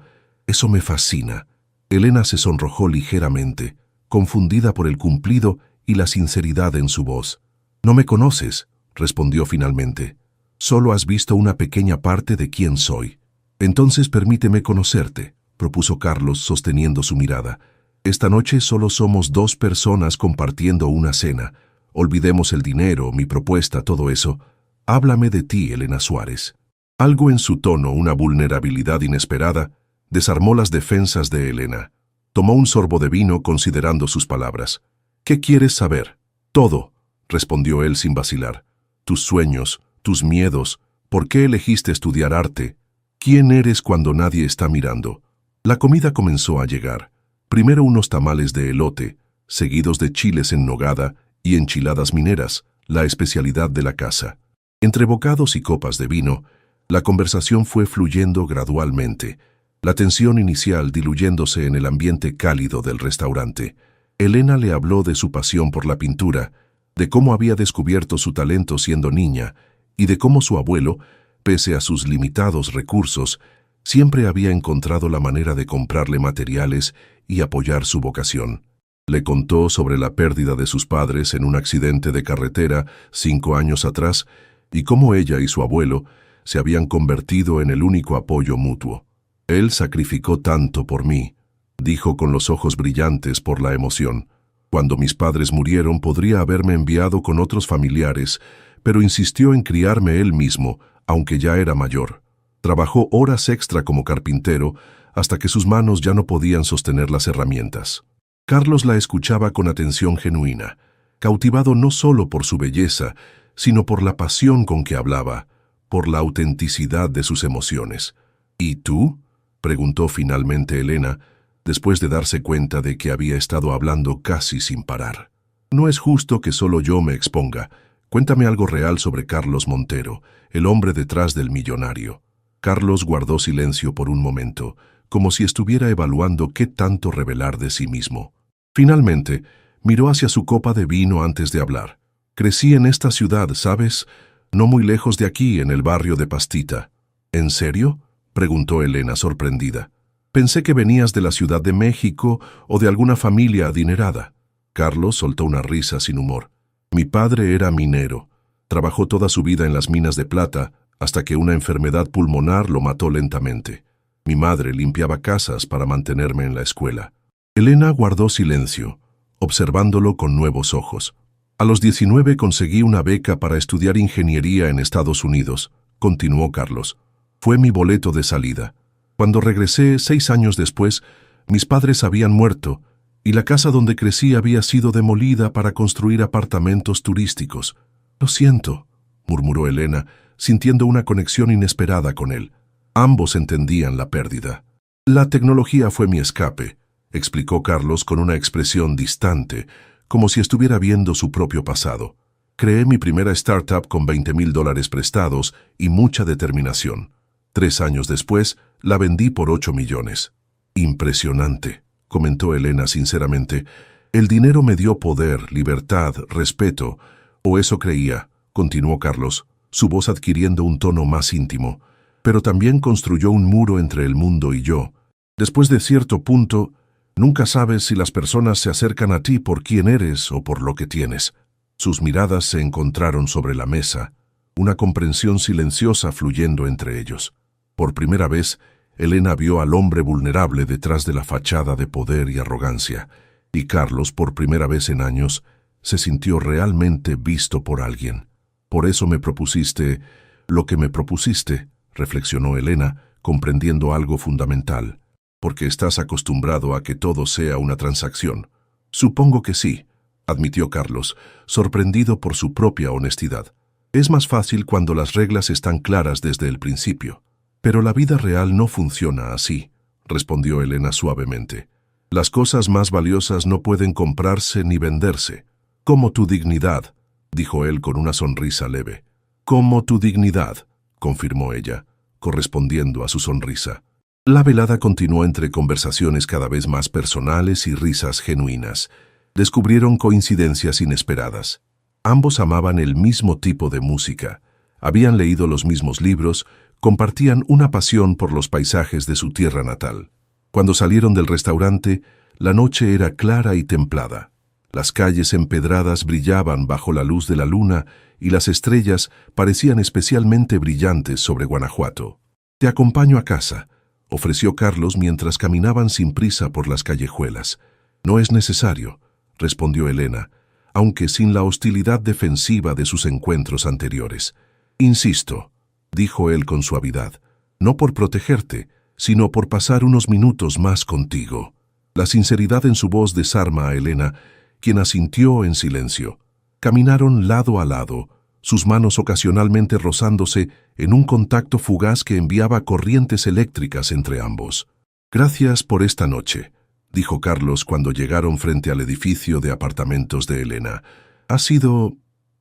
me fascina». Elena se sonrojó ligeramente, confundida por el cumplido y la sinceridad en su voz. «No me conoces», respondió finalmente. «Solo has visto una pequeña parte de quién soy». «Entonces permíteme conocerte», propuso Carlos sosteniendo su mirada. «Esta noche solo somos 2 personas compartiendo una cena. Olvidemos el dinero, mi propuesta, todo eso. Háblame de ti, Elena Suárez». Algo en su tono, una vulnerabilidad inesperada, desarmó las defensas de Elena. Tomó un sorbo de vino considerando sus palabras. «¿Qué quieres saber?» «Todo», respondió él sin vacilar. «Tus sueños, tus miedos, por qué elegiste estudiar arte, quién eres cuando nadie está mirando». La comida comenzó a llegar. Primero unos tamales de elote, seguidos de chiles en nogada y enchiladas mineras, la especialidad de la casa. Entre bocados y copas de vino, la conversación fue fluyendo gradualmente, la tensión inicial diluyéndose en el ambiente cálido del restaurante. Elena le habló de su pasión por la pintura, de cómo había descubierto su talento siendo niña y de cómo su abuelo, pese a sus limitados recursos, siempre había encontrado la manera de comprarle materiales y apoyar su vocación. Le contó sobre la pérdida de sus padres en un accidente de carretera 5 años atrás y cómo ella y su abuelo se habían convertido en el único apoyo mutuo. «Él sacrificó tanto por mí», dijo con los ojos brillantes por la emoción. «Cuando mis padres murieron podría haberme enviado con otros familiares, pero insistió en criarme él mismo, aunque ya era mayor. Trabajó horas extra como carpintero hasta que sus manos ya no podían sostener las herramientas. Carlos la escuchaba con atención genuina, cautivado no solo por su belleza, sino por la pasión con que hablaba, por la autenticidad de sus emociones. ¿Y tú?, preguntó finalmente Elena, después de darse cuenta de que había estado hablando casi sin parar. No es justo que solo yo me exponga. Cuéntame algo real sobre Carlos Montero, el hombre detrás del millonario. Carlos guardó silencio por un momento, como si estuviera evaluando qué tanto revelar de sí mismo. Finalmente, miró hacia su copa de vino antes de hablar. Crecí en esta ciudad, ¿sabes? No muy lejos de aquí, en el barrio de Pastita. ¿En serio?, preguntó Elena, sorprendida. Pensé que venías de la Ciudad de México o de alguna familia adinerada. Carlos soltó una risa sin humor. Mi padre era minero. Trabajó toda su vida en las minas de plata hasta que una enfermedad pulmonar lo mató lentamente. Mi madre limpiaba casas para mantenerme en la escuela. Elena guardó silencio, observándolo con nuevos ojos. A los 19 conseguí una beca para estudiar ingeniería en Estados Unidos, continuó Carlos. Fue mi boleto de salida. Cuando regresé 6 años después, mis padres habían muerto y la casa donde crecí había sido demolida para construir apartamentos turísticos. Lo siento, murmuró Elena, sintiendo una conexión inesperada con él. Ambos entendían la pérdida. La tecnología fue mi escape, explicó Carlos con una expresión distante, como si estuviera viendo su propio pasado. Creé mi primera startup con $20,000 prestados y mucha determinación. 3 años después, la vendí por 8 millones. Impresionante, comentó Elena sinceramente. El dinero me dio poder, libertad, respeto, o eso creía, continuó Carlos, su voz adquiriendo un tono más íntimo, pero también construyó un muro entre el mundo y yo. Después de cierto punto, nunca sabes si las personas se acercan a ti por quién eres o por lo que tienes. Sus miradas se encontraron sobre la mesa, una comprensión silenciosa fluyendo entre ellos. Por primera vez, Elena vio al hombre vulnerable detrás de la fachada de poder y arrogancia, y Carlos, por primera vez en años, se sintió realmente visto por alguien. Por eso me propusiste lo que me propusiste, reflexionó Elena, comprendiendo algo fundamental. Porque estás acostumbrado a que todo sea una transacción. Supongo que sí, admitió Carlos, sorprendido por su propia honestidad. Es más fácil cuando las reglas están claras desde el principio. Pero la vida real no funciona así, respondió Elena suavemente. Las cosas más valiosas no pueden comprarse ni venderse. Como tu dignidad, dijo él con una sonrisa leve. Como tu dignidad, confirmó ella, correspondiendo a su sonrisa. La velada continuó entre conversaciones cada vez más personales y risas genuinas. Descubrieron coincidencias inesperadas. Ambos amaban el mismo tipo de música, habían leído los mismos libros, compartían una pasión por los paisajes de su tierra natal. Cuando salieron del restaurante, la noche era clara y templada. Las calles empedradas brillaban bajo la luz de la luna y las estrellas parecían especialmente brillantes sobre Guanajuato. «Te acompaño a casa», ofreció Carlos mientras caminaban sin prisa por las callejuelas. «No es necesario», respondió Elena, aunque sin la hostilidad defensiva de sus encuentros anteriores. «Insisto», dijo él con suavidad, «no por protegerte, sino por pasar unos minutos más contigo». La sinceridad en su voz desarma a Elena, quien asintió en silencio. Caminaron lado a lado, sus manos ocasionalmente rozándose en un contacto fugaz que enviaba corrientes eléctricas entre ambos. «Gracias por esta noche», dijo Carlos cuando llegaron frente al edificio de apartamentos de Elena. «Ha sido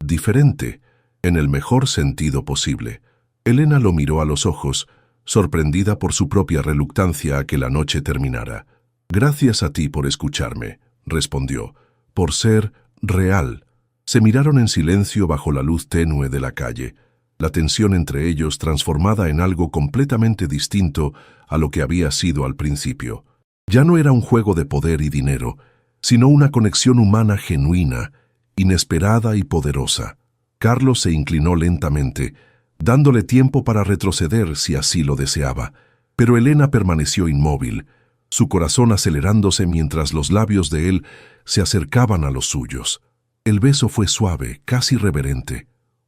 diferente, en el mejor sentido posible». Elena lo miró a los ojos, sorprendida por su propia reluctancia a que la noche terminara. «Gracias a ti por escucharme», respondió, «por ser real». Se miraron en silencio bajo la luz tenue de la calle, la tensión entre ellos transformada en algo completamente distinto a lo que había sido al principio. Ya no era un juego de poder y dinero, sino una conexión humana genuina, inesperada y poderosa. Carlos se inclinó lentamente, dándole tiempo para retroceder si así lo deseaba, pero Elena permaneció inmóvil, su corazón acelerándose mientras los labios de él se acercaban a los suyos. El beso fue suave, casi reverente,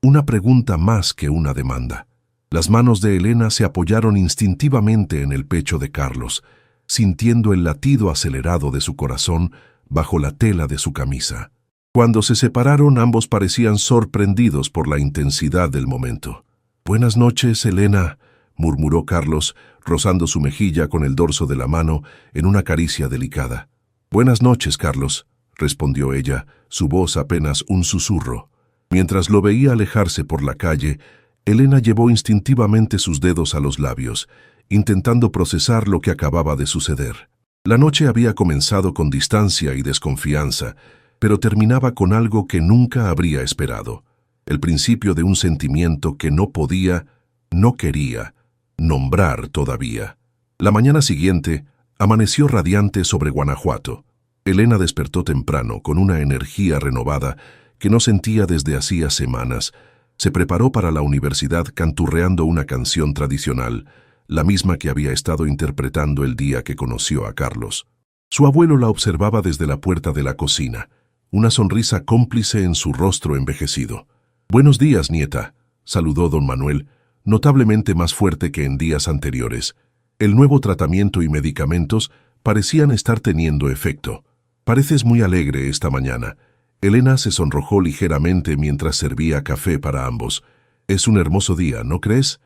Una pregunta más que una demanda. Las manos de Elena se apoyaron instintivamente en el pecho de Carlos, sintiendo el latido acelerado de su corazón bajo la tela de su camisa. Cuando se separaron, ambos parecían sorprendidos por la intensidad del momento. «Buenas noches, Elena», murmuró Carlos, rozando su mejilla con el dorso de la mano en una caricia delicada. «Buenas noches, Carlos», respondió ella, su voz apenas un susurro. Mientras lo veía alejarse por la calle, Elena llevó instintivamente sus dedos a los labios, intentando procesar lo que acababa de suceder. La noche había comenzado con distancia y desconfianza, pero terminaba con algo que nunca habría esperado: el principio de un sentimiento que no podía, no quería, nombrar todavía. La mañana siguiente amaneció radiante sobre Guanajuato. Elena despertó temprano, con una energía renovada que no sentía desde hacía semanas. Se preparó para la universidad canturreando una canción tradicional, la misma que había estado interpretando el día que conoció a Carlos. Su abuelo la observaba desde la puerta de la cocina, una sonrisa cómplice en su rostro envejecido. «Buenos días, nieta», saludó don Manuel, notablemente más fuerte que en días anteriores. El nuevo tratamiento y medicamentos parecían estar teniendo efecto. «Pareces muy alegre esta mañana». Elena se sonrojó ligeramente mientras servía café para ambos. «Es un hermoso día, ¿no crees?»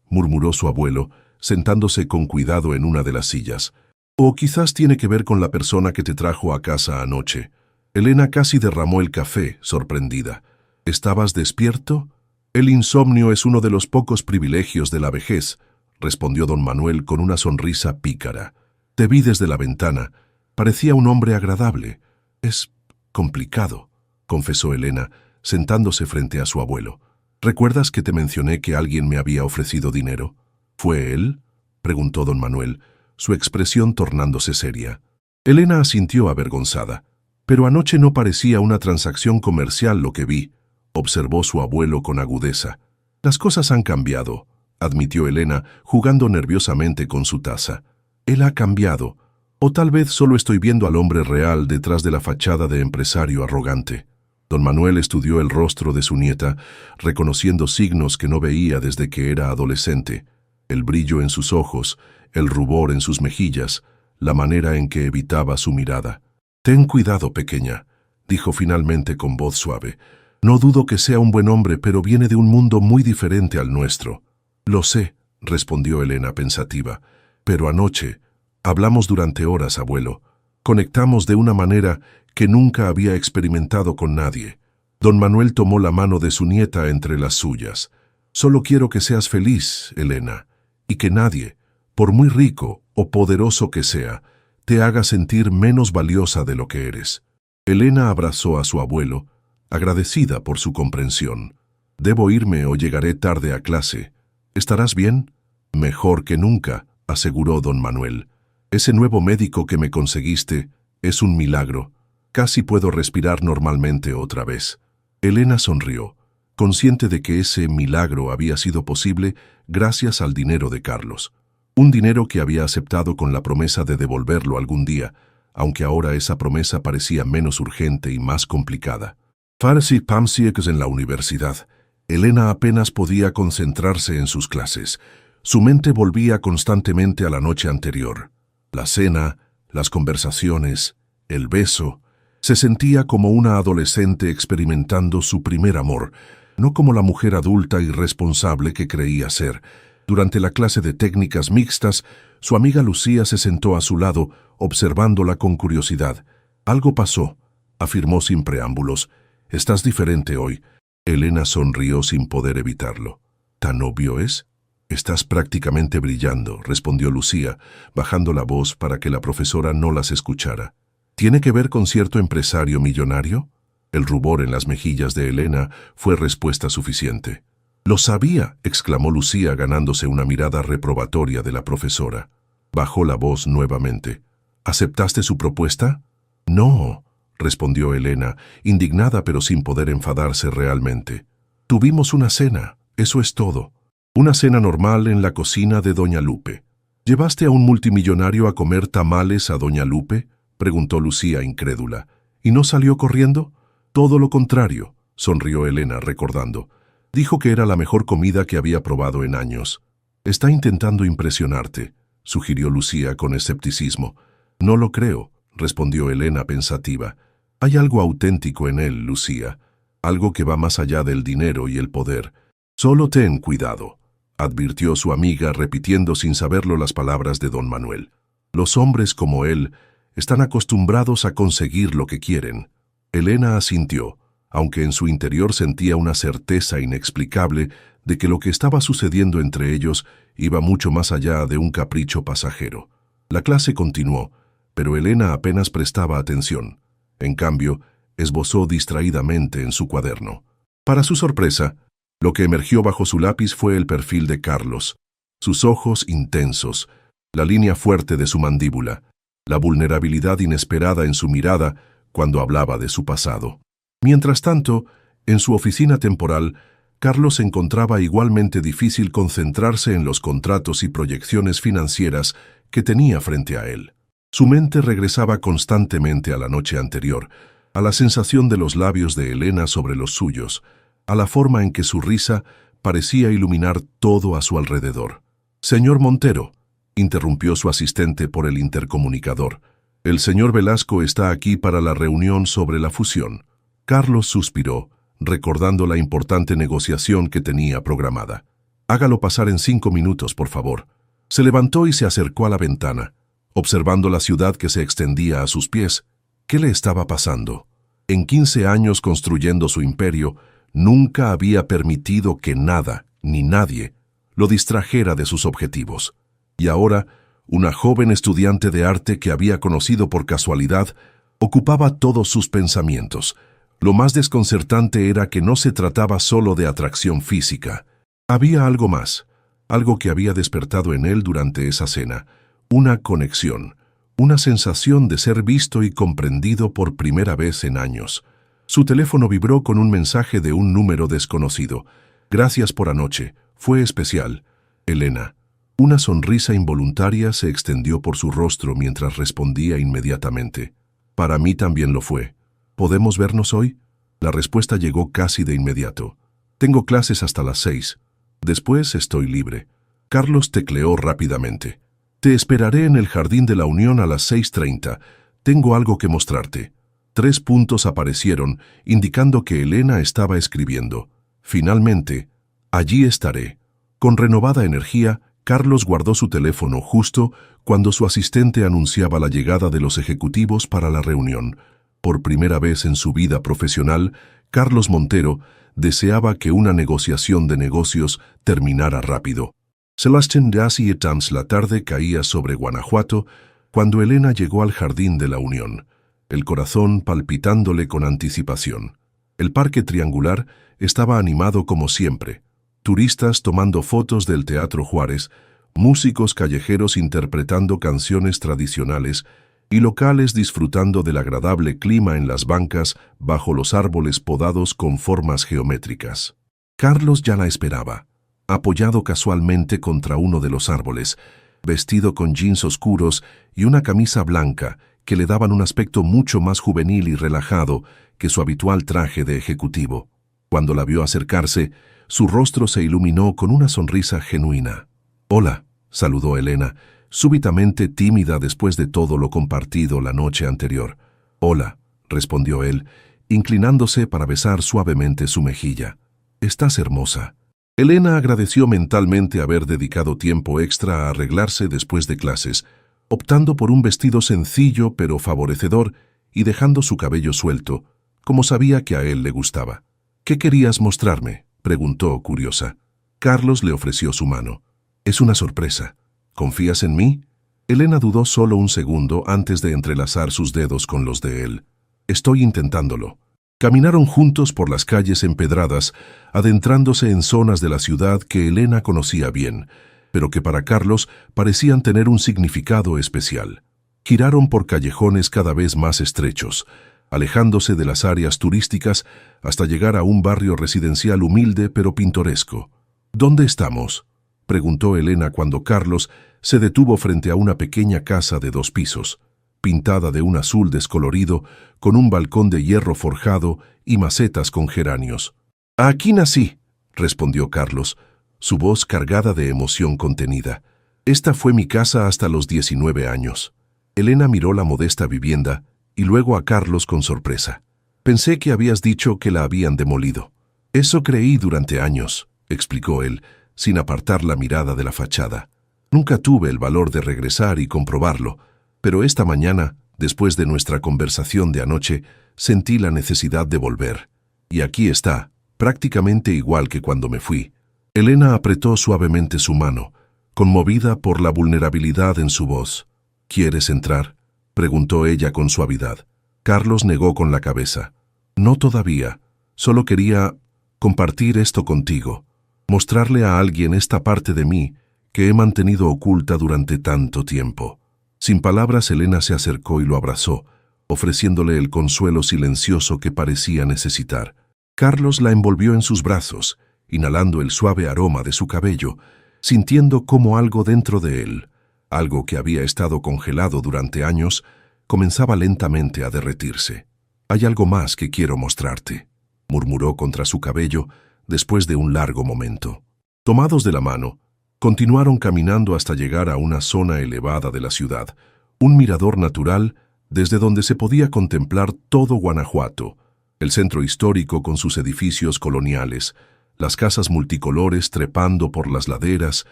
Murmuró su abuelo, sentándose con cuidado en una de las sillas. «O quizás tiene que ver con la persona que te trajo a casa anoche». Elena casi derramó el café, sorprendida. «¿Estabas despierto?» «El insomnio es uno de los pocos privilegios de la vejez», respondió don Manuel con una sonrisa pícara. «Te vi desde la ventana. Parecía un hombre agradable». «Es complicado», confesó Elena, sentándose frente a su abuelo. «¿Recuerdas que te mencioné que alguien me había ofrecido dinero?» «¿Fue él?», preguntó don Manuel, su expresión tornándose seria. Elena asintió avergonzada. «Pero anoche no parecía una transacción comercial lo que vi», observó su abuelo con agudeza. «Las cosas han cambiado», admitió Elena, jugando nerviosamente con su taza. «Él ha cambiado. O tal vez solo estoy viendo al hombre real detrás de la fachada de empresario arrogante». Don Manuel estudió el rostro de su nieta, reconociendo signos que no veía desde que era adolescente: el brillo en sus ojos, el rubor en sus mejillas, la manera en que evitaba su mirada. «Ten cuidado, pequeña», dijo finalmente con voz suave. «No dudo que sea un buen hombre, pero viene de un mundo muy diferente al nuestro». «Lo sé», respondió Elena pensativa, «pero anoche hablamos durante horas, abuelo. Conectamos de una manera que nunca había experimentado con nadie». Don Manuel tomó la mano de su nieta entre las suyas. «Solo quiero que seas feliz, Elena, y que nadie, por muy rico o poderoso que sea, te haga sentir menos valiosa de lo que eres». Elena abrazó a su abuelo, agradecida por su comprensión. «Debo irme o llegaré tarde a clase. ¿Estarás bien?» «Mejor que nunca», aseguró don Manuel. «Ese nuevo médico que me conseguiste es un milagro. Casi puedo respirar normalmente otra vez». Elena sonrió, consciente de que ese milagro había sido posible gracias al dinero de Carlos. Un dinero que había aceptado con la promesa de devolverlo algún día, aunque ahora esa promesa parecía menos urgente y más complicada. Farsi Pamsieks en la universidad. Elena apenas podía concentrarse en sus clases. Su mente volvía constantemente a la noche anterior. La cena, las conversaciones, el beso. Se sentía como una adolescente experimentando su primer amor, no como la mujer adulta y responsable que creía ser. Durante la clase de técnicas mixtas, su amiga Lucía se sentó a su lado, observándola con curiosidad. «Algo pasó», afirmó sin preámbulos. «Estás diferente hoy». Elena sonrió sin poder evitarlo. «¿Tan obvio es?» «Estás prácticamente brillando», respondió Lucía, bajando la voz para que la profesora no las escuchara. «¿Tiene que ver con cierto empresario millonario?» El rubor en las mejillas de Elena fue respuesta suficiente. «Lo sabía», exclamó Lucía, ganándose una mirada reprobatoria de la profesora. Bajó la voz nuevamente. «¿Aceptaste su propuesta?» «No», respondió Elena, indignada pero sin poder enfadarse realmente. «Tuvimos una cena, eso es todo. Una cena normal en la cocina de doña Lupe». «¿Llevaste a un multimillonario a comer tamales a doña Lupe?», preguntó Lucía incrédula. «¿Y no salió corriendo?» «Todo lo contrario. sonrió Elena recordando. Dijo que era la mejor comida que había probado en años. Está intentando impresionarte, sugirió Lucía con escepticismo. No lo creo, respondió Elena pensativa. Hay algo auténtico en él, Lucía, algo que va más allá del dinero y el poder. Solo ten cuidado, advirtió su amiga repitiendo sin saberlo las palabras de don Manuel. Los hombres como él están acostumbrados a conseguir lo que quieren. Elena asintió, aunque en su interior sentía una certeza inexplicable de que lo que estaba sucediendo entre ellos iba mucho más allá de un capricho pasajero. La clase continuó, pero Elena apenas prestaba atención. En cambio, esbozó distraídamente en su cuaderno. Para su sorpresa, lo que emergió bajo su lápiz fue el perfil de Carlos, sus ojos intensos, la línea fuerte de su mandíbula, la vulnerabilidad inesperada en su mirada cuando hablaba de su pasado. Mientras tanto, en su oficina temporal, Carlos encontraba igualmente difícil concentrarse en los contratos y proyecciones financieras que tenía frente a él. Su mente regresaba constantemente a la noche anterior, a la sensación de los labios de Elena sobre los suyos, a la forma en que su risa parecía iluminar todo a su alrededor. «Señor Montero», interrumpió su asistente por el intercomunicador, «el señor Velasco está aquí para la reunión sobre la fusión». Carlos suspiró, recordando la importante negociación que tenía programada. «Hágalo pasar en 5 minutos, por favor». Se levantó y se acercó a la ventana, observando la ciudad que se extendía a sus pies. ¿Qué le estaba pasando? En 15 años construyendo su imperio, nunca había permitido que nada, ni nadie, lo distrajera de sus objetivos. Y ahora, una joven estudiante de arte que había conocido por casualidad, ocupaba todos sus pensamientos. Lo más desconcertante era que no se trataba solo de atracción física. Había algo más, algo que había despertado en él durante esa cena, una conexión, una sensación de ser visto y comprendido por primera vez en años. Su teléfono vibró con un mensaje de un número desconocido. «Gracias por anoche, fue especial. Elena». Una sonrisa involuntaria se extendió por su rostro mientras respondía inmediatamente. «Para mí también lo fue. ¿Podemos vernos hoy?» La respuesta llegó casi de inmediato. «Tengo clases hasta las 6. Después estoy libre». Carlos tecleó rápidamente. «Te esperaré en el Jardín de la Unión a las 6:30. Tengo algo que mostrarte». 3 puntos aparecieron, indicando que Elena estaba escribiendo. «Finalmente, allí estaré». Con renovada energía, Carlos guardó su teléfono justo cuando su asistente anunciaba la llegada de los ejecutivos para la reunión. Por primera vez en su vida profesional, Carlos Montero deseaba que una negociación de negocios terminara rápido. Sebastián Dassi y Tams la tarde caía sobre Guanajuato cuando Elena llegó al Jardín de la Unión, el corazón palpitándole con anticipación. El parque triangular estaba animado como siempre. Turistas tomando fotos del Teatro Juárez, músicos callejeros interpretando canciones tradicionales y locales disfrutando del agradable clima en las bancas bajo los árboles podados con formas geométricas. Carlos ya la esperaba, apoyado casualmente contra uno de los árboles, vestido con jeans oscuros y una camisa blanca que le daban un aspecto mucho más juvenil y relajado que su habitual traje de ejecutivo. Cuando la vio acercarse, su rostro se iluminó con una sonrisa genuina. «Hola», saludó Elena, súbitamente tímida después de todo lo compartido la noche anterior. «Hola», respondió él, inclinándose para besar suavemente su mejilla. «Estás hermosa». Elena agradeció mentalmente haber dedicado tiempo extra a arreglarse después de clases, optando por un vestido sencillo pero favorecedor y dejando su cabello suelto, como sabía que a él le gustaba. «¿Qué querías mostrarme?», preguntó curiosa. Carlos le ofreció su mano. «Es una sorpresa. ¿Confías en mí?». Elena dudó solo un segundo antes de entrelazar sus dedos con los de él. «Estoy intentándolo». Caminaron juntos por las calles empedradas, adentrándose en zonas de la ciudad que Elena conocía bien, pero que para Carlos parecían tener un significado especial. Giraron por callejones cada vez más estrechos, alejándose de las áreas turísticas hasta llegar a un barrio residencial humilde pero pintoresco. «¿Dónde estamos?», preguntó Elena cuando Carlos se detuvo frente a una pequeña casa de 2 pisos. pintada de un azul descolorido, con un balcón de hierro forjado y macetas con geranios. «Aquí nací», respondió Carlos, su voz cargada de emoción contenida. «Esta fue mi casa hasta los 19 años». Elena miró la modesta vivienda y luego a Carlos con sorpresa. «Pensé que habías dicho que la habían demolido». «Eso creí durante años», explicó él, sin apartar la mirada de la fachada. «Nunca tuve el valor de regresar y comprobarlo, pero esta mañana, después de nuestra conversación de anoche, sentí la necesidad de volver. Y aquí está, prácticamente igual que cuando me fui». Elena apretó suavemente su mano, conmovida por la vulnerabilidad en su voz. «¿Quieres entrar?», preguntó ella con suavidad. Carlos negó con la cabeza. «No todavía. Solo quería compartir esto contigo, mostrarle a alguien esta parte de mí que he mantenido oculta durante tanto tiempo». Sin palabras, Elena se acercó y lo abrazó, ofreciéndole el consuelo silencioso que parecía necesitar. Carlos la envolvió en sus brazos, inhalando el suave aroma de su cabello, sintiendo cómo algo dentro de él, algo que había estado congelado durante años, comenzaba lentamente a derretirse. «Hay algo más que quiero mostrarte», murmuró contra su cabello después de un largo momento. Tomados de la mano, continuaron caminando hasta llegar a una zona elevada de la ciudad, un mirador natural desde donde se podía contemplar todo Guanajuato, el centro histórico con sus edificios coloniales, las casas multicolores trepando por las laderas,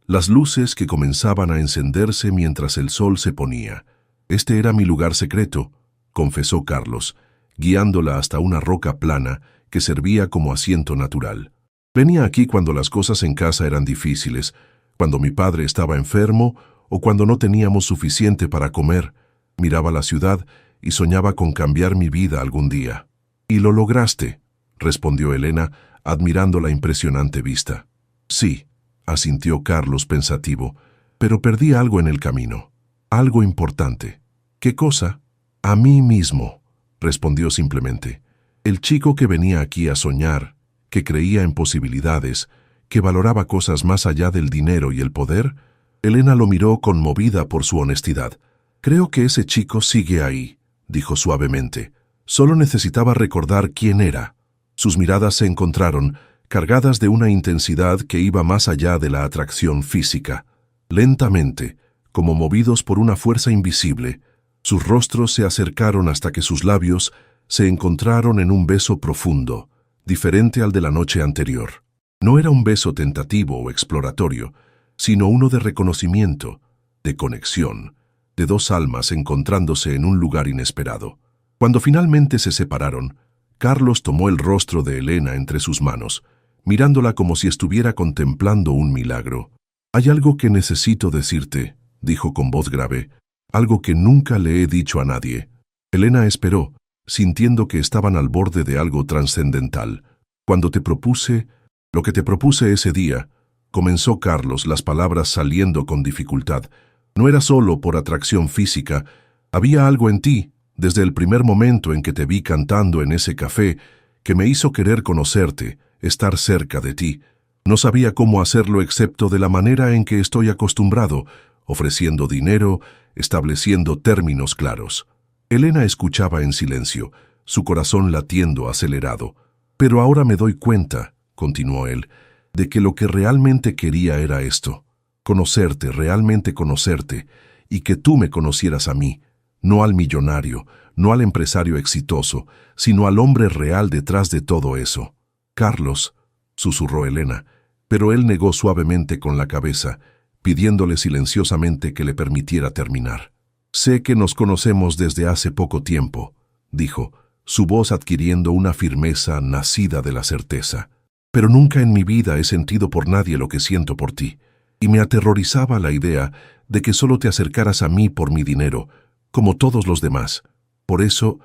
las luces que comenzaban a encenderse mientras el sol se ponía. «Este era mi lugar secreto», confesó Carlos, guiándola hasta una roca plana que servía como asiento natural. «Venía aquí cuando las cosas en casa eran difíciles, cuando mi padre estaba enfermo o cuando no teníamos suficiente para comer. Miraba la ciudad y soñaba con cambiar mi vida algún día». «¿Y lo lograste?», respondió Elena, admirando la impresionante vista. «Sí», asintió Carlos pensativo, «pero perdí algo en el camino. Algo importante». «¿Qué cosa?». «A mí mismo», respondió simplemente. «El chico que venía aquí a soñar, que creía en posibilidades, que valoraba cosas más allá del dinero y el poder». Elena lo miró conmovida por su honestidad. «Creo que ese chico sigue ahí», dijo suavemente. «Solo necesitaba recordar quién era». Sus miradas se encontraron, cargadas de una intensidad que iba más allá de la atracción física. Lentamente, como movidos por una fuerza invisible, sus rostros se acercaron hasta que sus labios se encontraron en un beso profundo, diferente al de la noche anterior. No era un beso tentativo o exploratorio, sino uno de reconocimiento, de conexión, de dos almas encontrándose en un lugar inesperado. Cuando finalmente se separaron, Carlos tomó el rostro de Elena entre sus manos, mirándola como si estuviera contemplando un milagro. «Hay algo que necesito decirte», dijo con voz grave, «algo que nunca le he dicho a nadie». Elena esperó, sintiendo que estaban al borde de algo trascendental. «Cuando te propuse, lo que te propuse ese día», comenzó Carlos, las palabras saliendo con dificultad, «no era solo por atracción física, había algo en ti, desde el primer momento en que te vi cantando en ese café, que me hizo querer conocerte, estar cerca de ti. No sabía cómo hacerlo excepto de la manera en que estoy acostumbrado, ofreciendo dinero, estableciendo términos claros». Elena escuchaba en silencio, su corazón latiendo acelerado. «Pero ahora me doy cuenta», continuó él, «de que lo que realmente quería era esto, conocerte, realmente conocerte, y que tú me conocieras a mí, no al millonario, no al empresario exitoso, sino al hombre real detrás de todo eso». «Carlos», susurró Elena, pero él negó suavemente con la cabeza, pidiéndole silenciosamente que le permitiera terminar. «Sé que nos conocemos desde hace poco tiempo», dijo, su voz adquiriendo una firmeza nacida de la certeza. «Pero nunca en mi vida he sentido por nadie lo que siento por ti, y me aterrorizaba la idea de que solo te acercaras a mí por mi dinero, como todos los demás. Por eso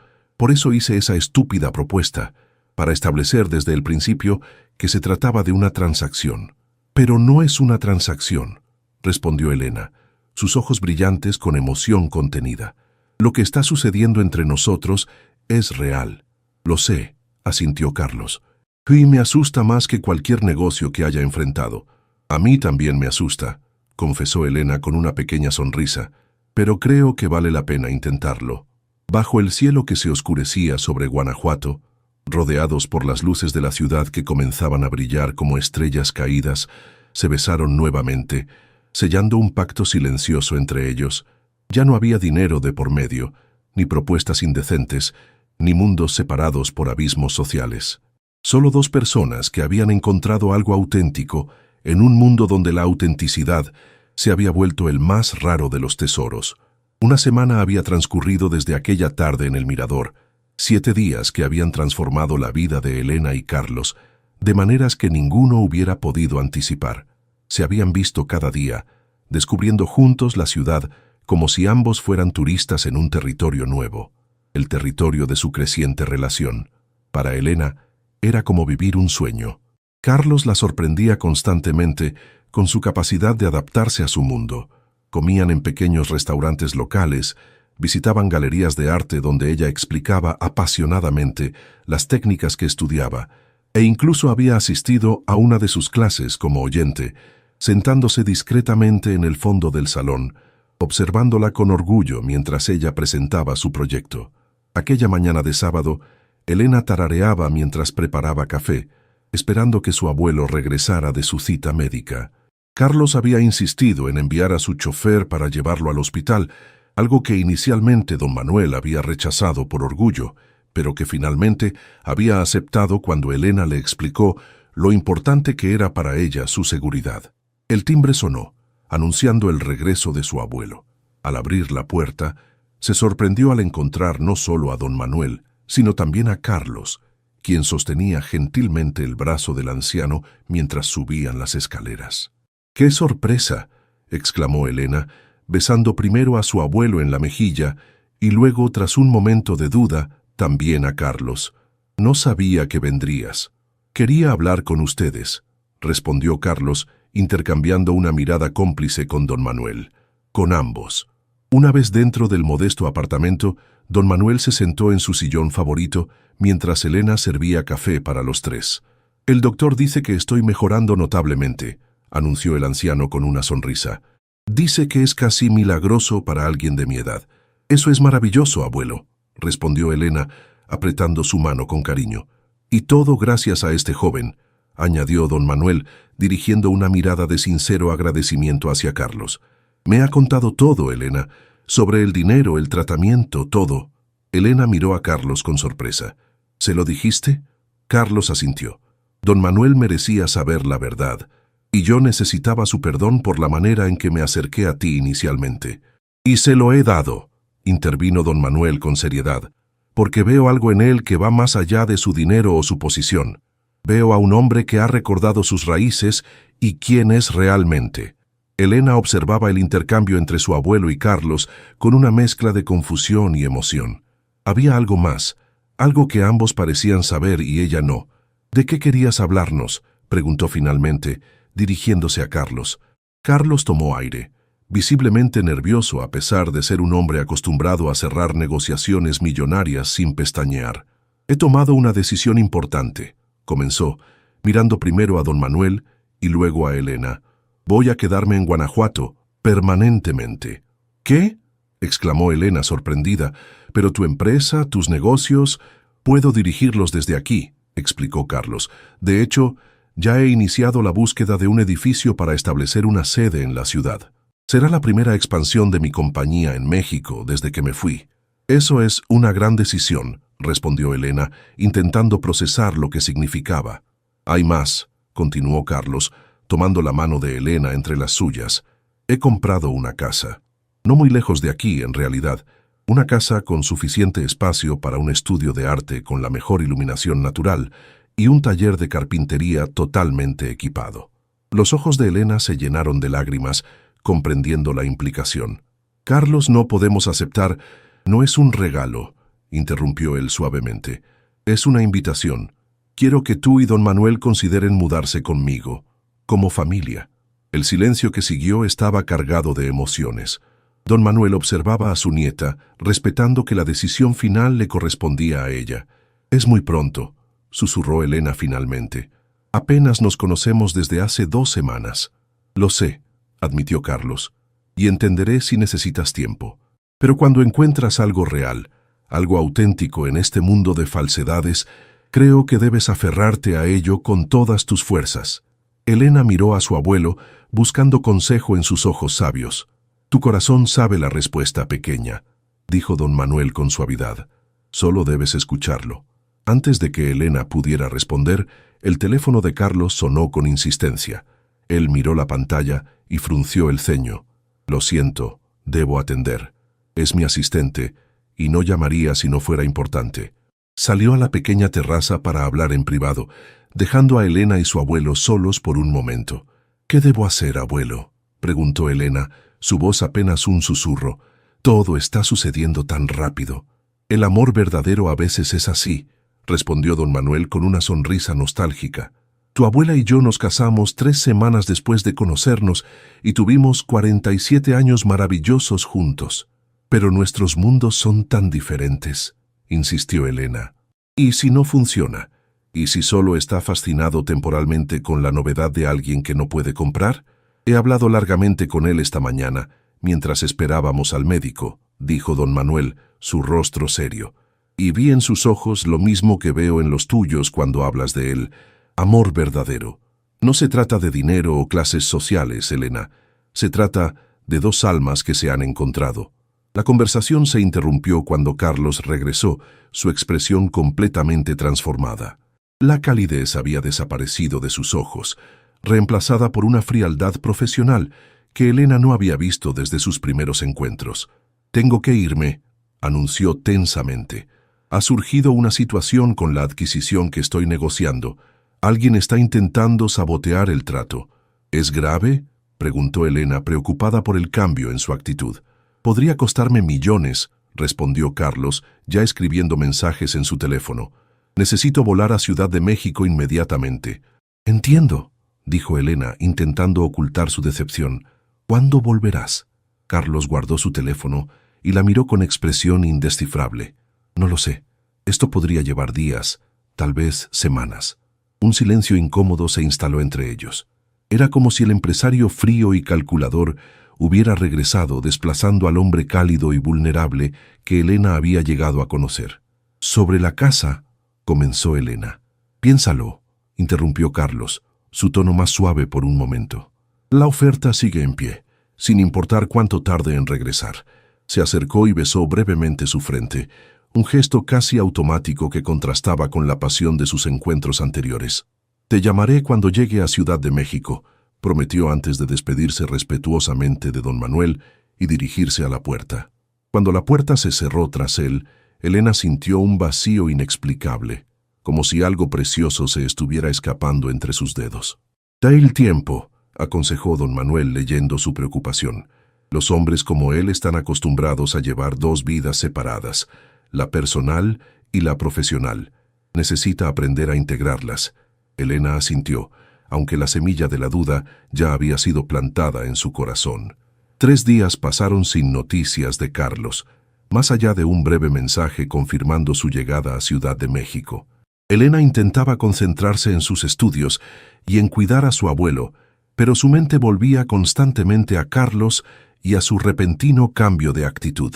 hice esa estúpida propuesta, para establecer desde el principio que se trataba de una transacción». «Pero no es una transacción», respondió Elena, sus ojos brillantes con emoción contenida. «Lo que está sucediendo entre nosotros es real». «Lo sé», asintió Carlos. «Y me asusta más que cualquier negocio que haya enfrentado». «A mí también me asusta», confesó Elena con una pequeña sonrisa. pero creo que vale la pena intentarlo. Bajo el cielo que se oscurecía sobre Guanajuato, rodeados por las luces de la ciudad que comenzaban a brillar como estrellas caídas, se besaron nuevamente, sellando un pacto silencioso entre ellos. Ya no había dinero de por medio, ni propuestas indecentes, ni mundos separados por abismos sociales. Solo dos personas que habían encontrado algo auténtico en un mundo donde la autenticidad se había vuelto el más raro de los tesoros. Una semana había transcurrido desde aquella tarde en el mirador, 7 días que habían transformado la vida de Elena y Carlos, de maneras que ninguno hubiera podido anticipar. Se habían visto cada día, descubriendo juntos la ciudad como si ambos fueran turistas en un territorio nuevo, el territorio de su creciente relación. Para Elena, era como vivir un sueño. Carlos la sorprendía constantemente con su capacidad de adaptarse a su mundo. Comían en pequeños restaurantes locales, visitaban galerías de arte donde ella explicaba apasionadamente las técnicas que estudiaba, e incluso había asistido a una de sus clases como oyente, sentándose discretamente en el fondo del salón, observándola con orgullo mientras ella presentaba su proyecto. Aquella mañana de sábado, Elena tarareaba mientras preparaba café, esperando que su abuelo regresara de su cita médica. Carlos había insistido en enviar a su chofer para llevarlo al hospital, algo que inicialmente don Manuel había rechazado por orgullo, pero que finalmente había aceptado cuando Elena le explicó lo importante que era para ella su seguridad. El timbre sonó, anunciando el regreso de su abuelo. Al abrir la puerta, se sorprendió al encontrar no solo a don Manuel, sino también a Carlos, quien sostenía gentilmente el brazo del anciano mientras subían las escaleras. ¡Qué sorpresa!, exclamó Elena, besando primero a su abuelo en la mejilla y luego, tras un momento de duda, también a Carlos. «No sabía que vendrías. Quería hablar con ustedes», respondió Carlos, intercambiando una mirada cómplice con don Manuel. Con ambos. Una vez dentro del modesto apartamento, don Manuel se sentó en su sillón favorito mientras Elena servía café para los tres. «El doctor dice que estoy mejorando notablemente», anunció el anciano con una sonrisa. «Dice que es casi milagroso para alguien de mi edad». «Eso es maravilloso, abuelo», respondió Elena, apretando su mano con cariño. «Y todo gracias a este joven», añadió don Manuel, dirigiendo una mirada de sincero agradecimiento hacia Carlos. «Me ha contado todo, Elena, sobre el dinero, el tratamiento, todo». Elena miró a Carlos con sorpresa. «¿Se lo dijiste?» Carlos asintió. Don Manuel merecía saber la verdad, y yo necesitaba su perdón por la manera en que me acerqué a ti inicialmente. «Y se lo he dado», intervino don Manuel con seriedad, «porque veo algo en él que va más allá de su dinero o su posición. Veo a un hombre que ha recordado sus raíces y quién es realmente». Elena observaba el intercambio entre su abuelo y Carlos con una mezcla de confusión y emoción. Había algo más, algo que ambos parecían saber y ella no. «¿De qué querías hablarnos?», preguntó finalmente, dirigiéndose a Carlos. Carlos tomó aire, visiblemente nervioso a pesar de ser un hombre acostumbrado a cerrar negociaciones millonarias sin pestañear. «He tomado una decisión importante», comenzó, mirando primero a don Manuel y luego a Elena. «Voy a quedarme en Guanajuato, permanentemente». «¿Qué?», exclamó Elena sorprendida. «Pero tu empresa, tus negocios...» «Puedo dirigirlos desde aquí», explicó Carlos. «De hecho, ya he iniciado la búsqueda de un edificio para establecer una sede en la ciudad. Será la primera expansión de mi compañía en México desde que me fui». «Eso es una gran decisión», respondió Elena, intentando procesar lo que significaba. «Hay más», continuó Carlos, tomando la mano de Elena entre las suyas. «He comprado una casa. No muy lejos de aquí, en realidad. Una casa con suficiente espacio para un estudio de arte con la mejor iluminación natural y un taller de carpintería totalmente equipado». Los ojos de Elena se llenaron de lágrimas, comprendiendo la implicación. «Carlos, no podemos aceptar...» «No es un regalo», interrumpió él suavemente. «Es una invitación. Quiero que tú y don Manuel consideren mudarse conmigo, como familia». El silencio que siguió estaba cargado de emociones. Don Manuel observaba a su nieta, respetando que la decisión final le correspondía a ella. «Es muy pronto», susurró Elena finalmente. «Apenas nos conocemos desde hace 2 semanas». «Lo sé», admitió Carlos. y entenderé si necesitas tiempo. Pero cuando encuentras algo real, algo auténtico en este mundo de falsedades, creo que debes aferrarte a ello con todas tus fuerzas. Elena miró a su abuelo, buscando consejo en sus ojos sabios. Tu corazón sabe la respuesta, pequeña, dijo don Manuel con suavidad. Solo debes escucharlo. Antes de que Elena pudiera responder, el teléfono de Carlos sonó con insistencia. Él miró la pantalla y frunció el ceño. Lo siento, debo atender. Es mi asistente, y no llamaría si no fuera importante. Salió a la pequeña terraza para hablar en privado, dejando a Elena y su abuelo solos por un momento. ¿Qué debo hacer, abuelo?, preguntó Elena, su voz apenas un susurro. Todo está sucediendo tan rápido. El amor verdadero a veces es así, respondió don Manuel con una sonrisa nostálgica. Tu abuela y yo nos casamos 3 semanas después de conocernos y tuvimos 47 años maravillosos juntos. Pero nuestros mundos son tan diferentes, insistió Elena. ¿Y si no funciona? ¿Y si solo está fascinado temporalmente con la novedad de alguien que no puede comprar? He hablado largamente con él esta mañana, mientras esperábamos al médico, dijo don Manuel, su rostro serio. Y vi en sus ojos lo mismo que veo en los tuyos cuando hablas de él. Amor verdadero. No se trata de dinero o clases sociales, Elena. Se trata de 2 almas que se han encontrado. La conversación se interrumpió cuando Carlos regresó, su expresión completamente transformada. La calidez había desaparecido de sus ojos, reemplazada por una frialdad profesional que Elena no había visto desde sus primeros encuentros. Tengo que irme, anunció tensamente. Ha surgido una situación con la adquisición que estoy negociando. Alguien está intentando sabotear el trato. ¿Es grave?, preguntó Elena, preocupada por el cambio en su actitud. Podría costarme millones, respondió Carlos, ya escribiendo mensajes en su teléfono. Necesito volar a Ciudad de México inmediatamente. Entiendo, dijo Elena, intentando ocultar su decepción. ¿Cuándo volverás? Carlos guardó su teléfono y la miró con expresión indescifrable. No lo sé. Esto podría llevar días, tal vez semanas. Un silencio incómodo se instaló entre ellos. Era como si el empresario frío y calculador hubiera regresado, desplazando al hombre cálido y vulnerable que Elena había llegado a conocer. Sobre la casa, comenzó Elena. Piénsalo, interrumpió Carlos, su tono más suave por un momento. La oferta sigue en pie, sin importar cuánto tarde en regresar. Se acercó y besó brevemente su frente, un gesto casi automático que contrastaba con la pasión de sus encuentros anteriores. Te llamaré cuando llegue a Ciudad de México, prometió antes de despedirse respetuosamente de don Manuel y dirigirse a la puerta. Cuando la puerta se cerró tras él, Elena sintió un vacío inexplicable, como si algo precioso se estuviera escapando entre sus dedos. «Da el tiempo», aconsejó don Manuel leyendo su preocupación. «Los hombres como él están acostumbrados a llevar 2 vidas separadas, la personal y la profesional. Necesita aprender a integrarlas». Elena asintió, aunque la semilla de la duda ya había sido plantada en su corazón. 3 días pasaron sin noticias de Carlos, más allá de un breve mensaje confirmando su llegada a Ciudad de México. Elena intentaba concentrarse en sus estudios y en cuidar a su abuelo, pero su mente volvía constantemente a Carlos y a su repentino cambio de actitud.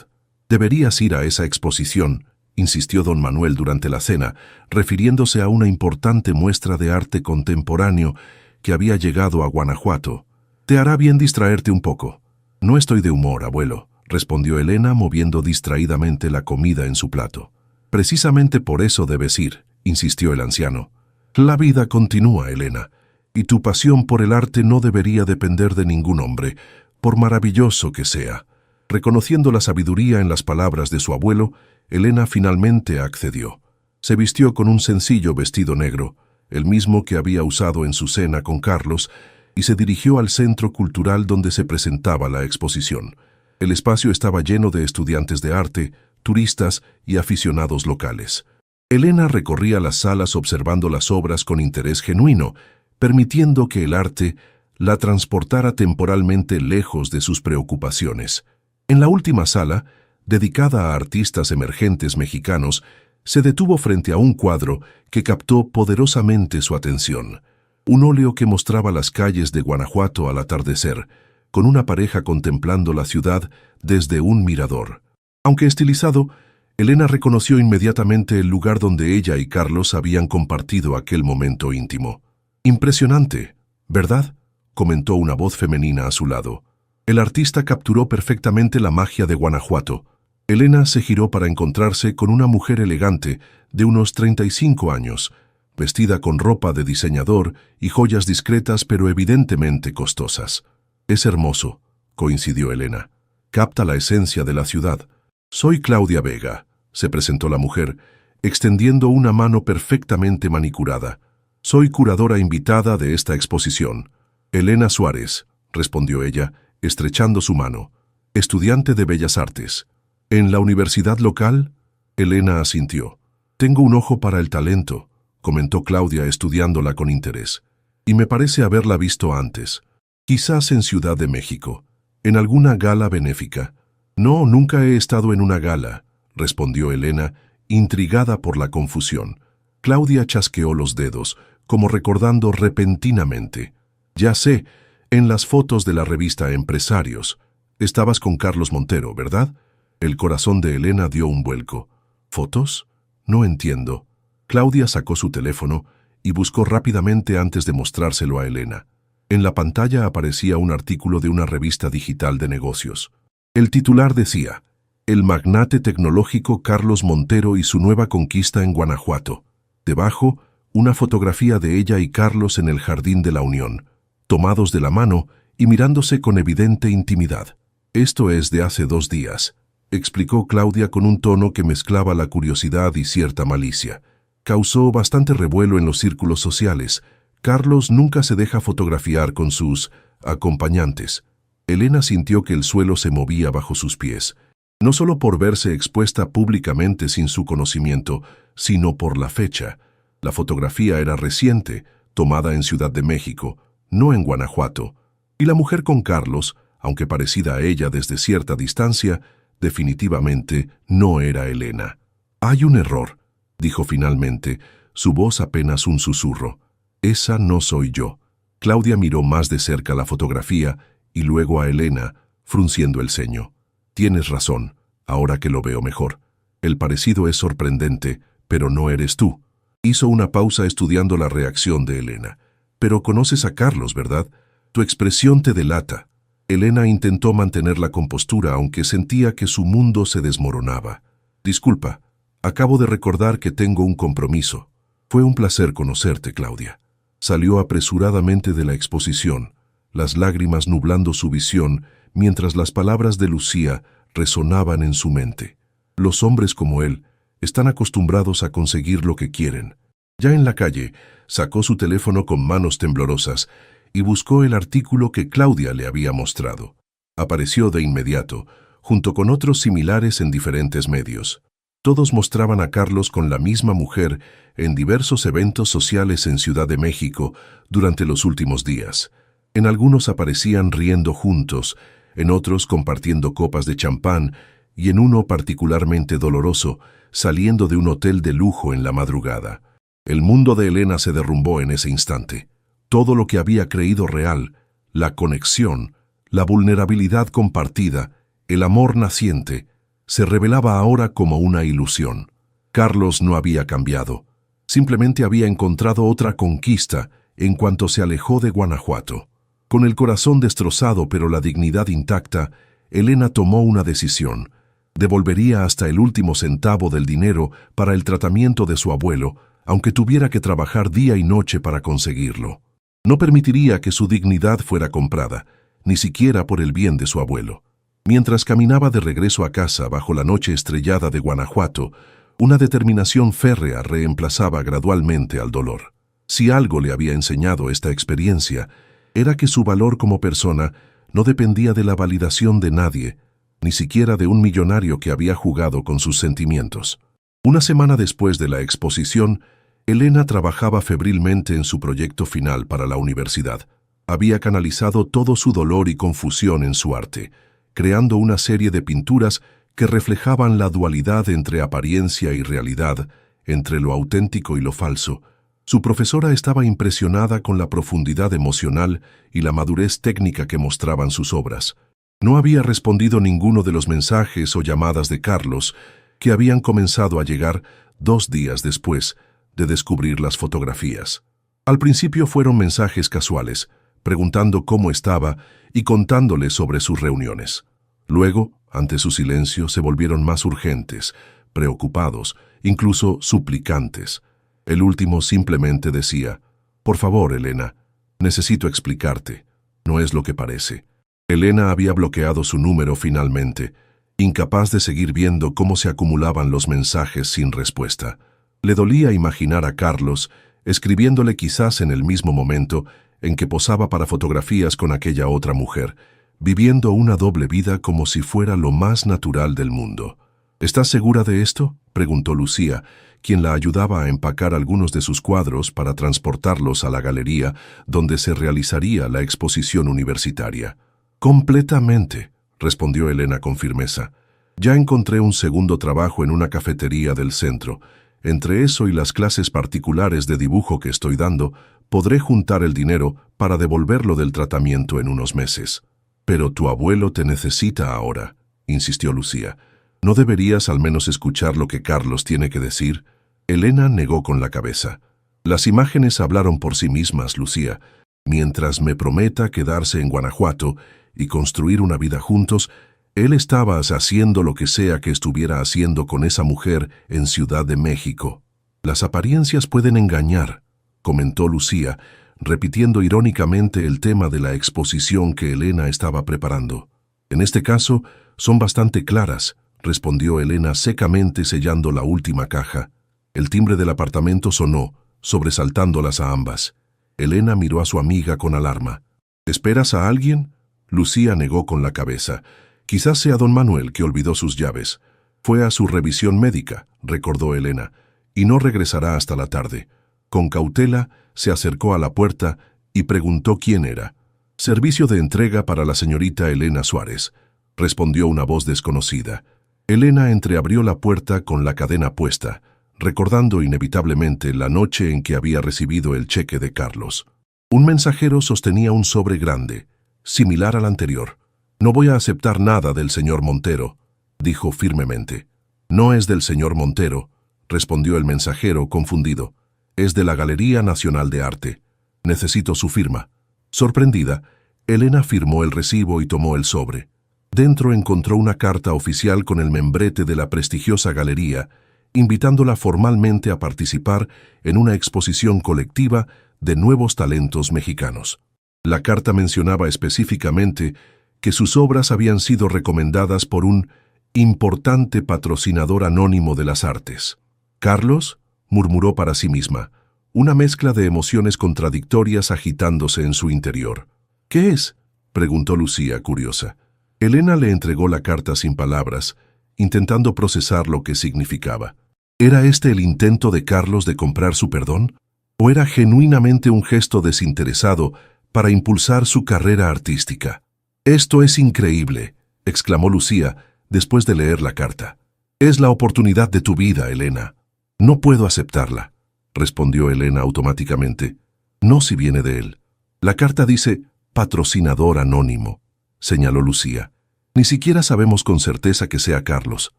«Deberías ir a esa exposición», insistió don Manuel durante la cena, refiriéndose a una importante muestra de arte contemporáneo que había llegado a Guanajuato. «Te hará bien distraerte un poco». «No estoy de humor, abuelo», respondió Elena, moviendo distraídamente la comida en su plato. «Precisamente por eso debes ir», insistió el anciano. «La vida continúa, Elena, y tu pasión por el arte no debería depender de ningún hombre, por maravilloso que sea». Reconociendo la sabiduría en las palabras de su abuelo, Elena finalmente accedió. Se vistió con un sencillo vestido negro, el mismo que había usado en su cena con Carlos, y se dirigió al centro cultural donde se presentaba la exposición. El espacio estaba lleno de estudiantes de arte, turistas y aficionados locales. Elena recorría las salas observando las obras con interés genuino, permitiendo que el arte la transportara temporalmente lejos de sus preocupaciones. En la última sala, dedicada a artistas emergentes mexicanos, se detuvo frente a un cuadro que captó poderosamente su atención. Un óleo que mostraba las calles de Guanajuato al atardecer, con una pareja contemplando la ciudad desde un mirador. Aunque estilizado, Elena reconoció inmediatamente el lugar donde ella y Carlos habían compartido aquel momento íntimo. «Impresionante, ¿verdad?», comentó una voz femenina a su lado. El artista capturó perfectamente la magia de Guanajuato. Elena se giró para encontrarse con una mujer elegante de unos 35 años, vestida con ropa de diseñador y joyas discretas pero evidentemente costosas. «Es hermoso», coincidió Elena. «Capta la esencia de la ciudad». «Soy Claudia Vega», se presentó la mujer, extendiendo una mano perfectamente manicurada. «Soy curadora invitada de esta exposición». «Elena Suárez», respondió ella, estrechando su mano. «Estudiante de Bellas Artes». «¿En la universidad local?». Elena asintió. «Tengo un ojo para el talento», comentó Claudia estudiándola con interés. «Y me parece haberla visto antes. Quizás en Ciudad de México, en alguna gala benéfica». «No, nunca he estado en una gala», respondió Elena, intrigada por la confusión. Claudia chasqueó los dedos, como recordando repentinamente. «Ya sé, en las fotos de la revista Empresarios. Estabas con Carlos Montero, ¿verdad?». El corazón de Elena dio un vuelco. «¿Fotos? No entiendo». Claudia sacó su teléfono y buscó rápidamente antes de mostrárselo a Elena. En la pantalla aparecía un artículo de una revista digital de negocios. El titular decía: «El magnate tecnológico Carlos Montero y su nueva conquista en Guanajuato». Debajo, una fotografía de ella y Carlos en el Jardín de la Unión, tomados de la mano y mirándose con evidente intimidad. «Esto es de hace 2 días», explicó Claudia con un tono que mezclaba la curiosidad y cierta malicia. Causó bastante revuelo en los círculos sociales. Carlos nunca se deja fotografiar con sus acompañantes. Elena sintió que el suelo se movía bajo sus pies, no solo por verse expuesta públicamente sin su conocimiento, sino por la fecha. La fotografía era reciente, tomada en Ciudad de México, no en Guanajuato, y la mujer con Carlos, aunque parecida a ella desde cierta distancia, definitivamente no era Elena. «Hay un error», dijo finalmente, su voz apenas un susurro. «Esa no soy yo». Claudia miró más de cerca la fotografía y luego a Elena, frunciendo el ceño. «Tienes razón, ahora que lo veo mejor. El parecido es sorprendente, pero no eres tú». Hizo una pausa estudiando la reacción de Elena. «Pero conoces a Carlos, ¿verdad? Tu expresión te delata». Elena intentó mantener la compostura, aunque sentía que su mundo se desmoronaba. «Disculpa, acabo de recordar que tengo un compromiso. Fue un placer conocerte, Claudia». Salió apresuradamente de la exposición, las lágrimas nublando su visión mientras las palabras de Lucía resonaban en su mente. Los hombres como él están acostumbrados a conseguir lo que quieren. Ya en la calle, sacó su teléfono con manos temblorosas y buscó el artículo que Claudia le había mostrado. Apareció de inmediato, junto con otros similares en diferentes medios. Todos mostraban a Carlos con la misma mujer en diversos eventos sociales en Ciudad de México durante los últimos días. En algunos aparecían riendo juntos, en otros compartiendo copas de champán y en uno particularmente doloroso, saliendo de un hotel de lujo en la madrugada. El mundo de Elena se derrumbó en ese instante. Todo lo que había creído real, la conexión, la vulnerabilidad compartida, el amor naciente, se revelaba ahora como una ilusión. Carlos no había cambiado, simplemente había encontrado otra conquista en cuanto se alejó de Guanajuato. Con el corazón destrozado pero la dignidad intacta, Elena tomó una decisión. Devolvería hasta el último centavo del dinero para el tratamiento de su abuelo, aunque tuviera que trabajar día y noche para conseguirlo. No permitiría que su dignidad fuera comprada, ni siquiera por el bien de su abuelo. Mientras caminaba de regreso a casa bajo la noche estrellada de Guanajuato, una determinación férrea reemplazaba gradualmente al dolor. Si algo le había enseñado esta experiencia, era que su valor como persona no dependía de la validación de nadie, ni siquiera de un millonario que había jugado con sus sentimientos. Una semana después de la exposición, Elena trabajaba febrilmente en su proyecto final para la universidad. Había canalizado todo su dolor y confusión en su arte, creando una serie de pinturas que reflejaban la dualidad entre apariencia y realidad, entre lo auténtico y lo falso. Su profesora estaba impresionada con la profundidad emocional y la madurez técnica que mostraban sus obras. No había respondido ninguno de los mensajes o llamadas de Carlos que habían comenzado a llegar 2 días después de descubrir las fotografías. Al principio fueron mensajes casuales, preguntando cómo estaba y contándole sobre sus reuniones. Luego, ante su silencio, se volvieron más urgentes, preocupados, incluso suplicantes. El último simplemente decía: «Por favor, Elena, necesito explicarte. No es lo que parece». Elena había bloqueado su número finalmente, incapaz de seguir viendo cómo se acumulaban los mensajes sin respuesta. Le dolía imaginar a Carlos escribiéndole quizás en el mismo momento en que posaba para fotografías con aquella otra mujer, viviendo una doble vida como si fuera lo más natural del mundo. «¿Estás segura de esto?», preguntó Lucía, quien la ayudaba a empacar algunos de sus cuadros para transportarlos a la galería donde se realizaría la exposición universitaria. «Completamente», respondió Elena con firmeza. «Ya encontré un segundo trabajo en una cafetería del centro. Entre eso y las clases particulares de dibujo que estoy dando, podré juntar el dinero para devolverlo del tratamiento en unos meses». «Pero tu abuelo te necesita ahora», insistió Lucía. «¿No deberías al menos escuchar lo que Carlos tiene que decir?». Elena negó con la cabeza. «Las imágenes hablaron por sí mismas, Lucía. Mientras me prometa quedarse en Guanajuato y construir una vida juntos, él estaba haciendo lo que sea que estuviera haciendo con esa mujer en Ciudad de México». «Las apariencias pueden engañar», comentó Lucía, repitiendo irónicamente el tema de la exposición que Elena estaba preparando. «En este caso, son bastante claras», respondió Elena secamente sellando la última caja. El timbre del apartamento sonó, sobresaltándolas a ambas. Elena miró a su amiga con alarma. «¿Esperas a alguien?». Lucía negó con la cabeza. «Quizás sea don Manuel, que olvidó sus llaves. Fue a su revisión médica», recordó Elena, «y no regresará hasta la tarde». Con cautela, se acercó a la puerta y preguntó quién era. «Servicio de entrega para la señorita Elena Suárez», respondió una voz desconocida. Elena entreabrió la puerta con la cadena puesta, recordando inevitablemente la noche en que había recibido el cheque de Carlos. Un mensajero sostenía un sobre grande, similar al anterior. «No voy a aceptar nada del señor Montero», dijo firmemente. «No es del señor Montero», respondió el mensajero confundido. «Es de la Galería Nacional de Arte. Necesito su firma». Sorprendida, Elena firmó el recibo y tomó el sobre. Dentro encontró una carta oficial con el membrete de la prestigiosa galería, invitándola formalmente a participar en una exposición colectiva de nuevos talentos mexicanos. La carta mencionaba específicamente que sus obras habían sido recomendadas por un importante patrocinador anónimo de las artes. «¿Carlos?», murmuró para sí misma, una mezcla de emociones contradictorias agitándose en su interior. «¿Qué es?», preguntó Lucía, curiosa. Elena le entregó la carta sin palabras, intentando procesar lo que significaba. ¿Era este el intento de Carlos de comprar su perdón? ¿O era genuinamente un gesto desinteresado para impulsar su carrera artística? «Esto es increíble», exclamó Lucía después de leer la carta. «Es la oportunidad de tu vida, Elena». «No puedo aceptarla», respondió Elena automáticamente. «No si viene de él». «La carta dice patrocinador anónimo», señaló Lucía. «Ni siquiera sabemos con certeza que sea Carlos».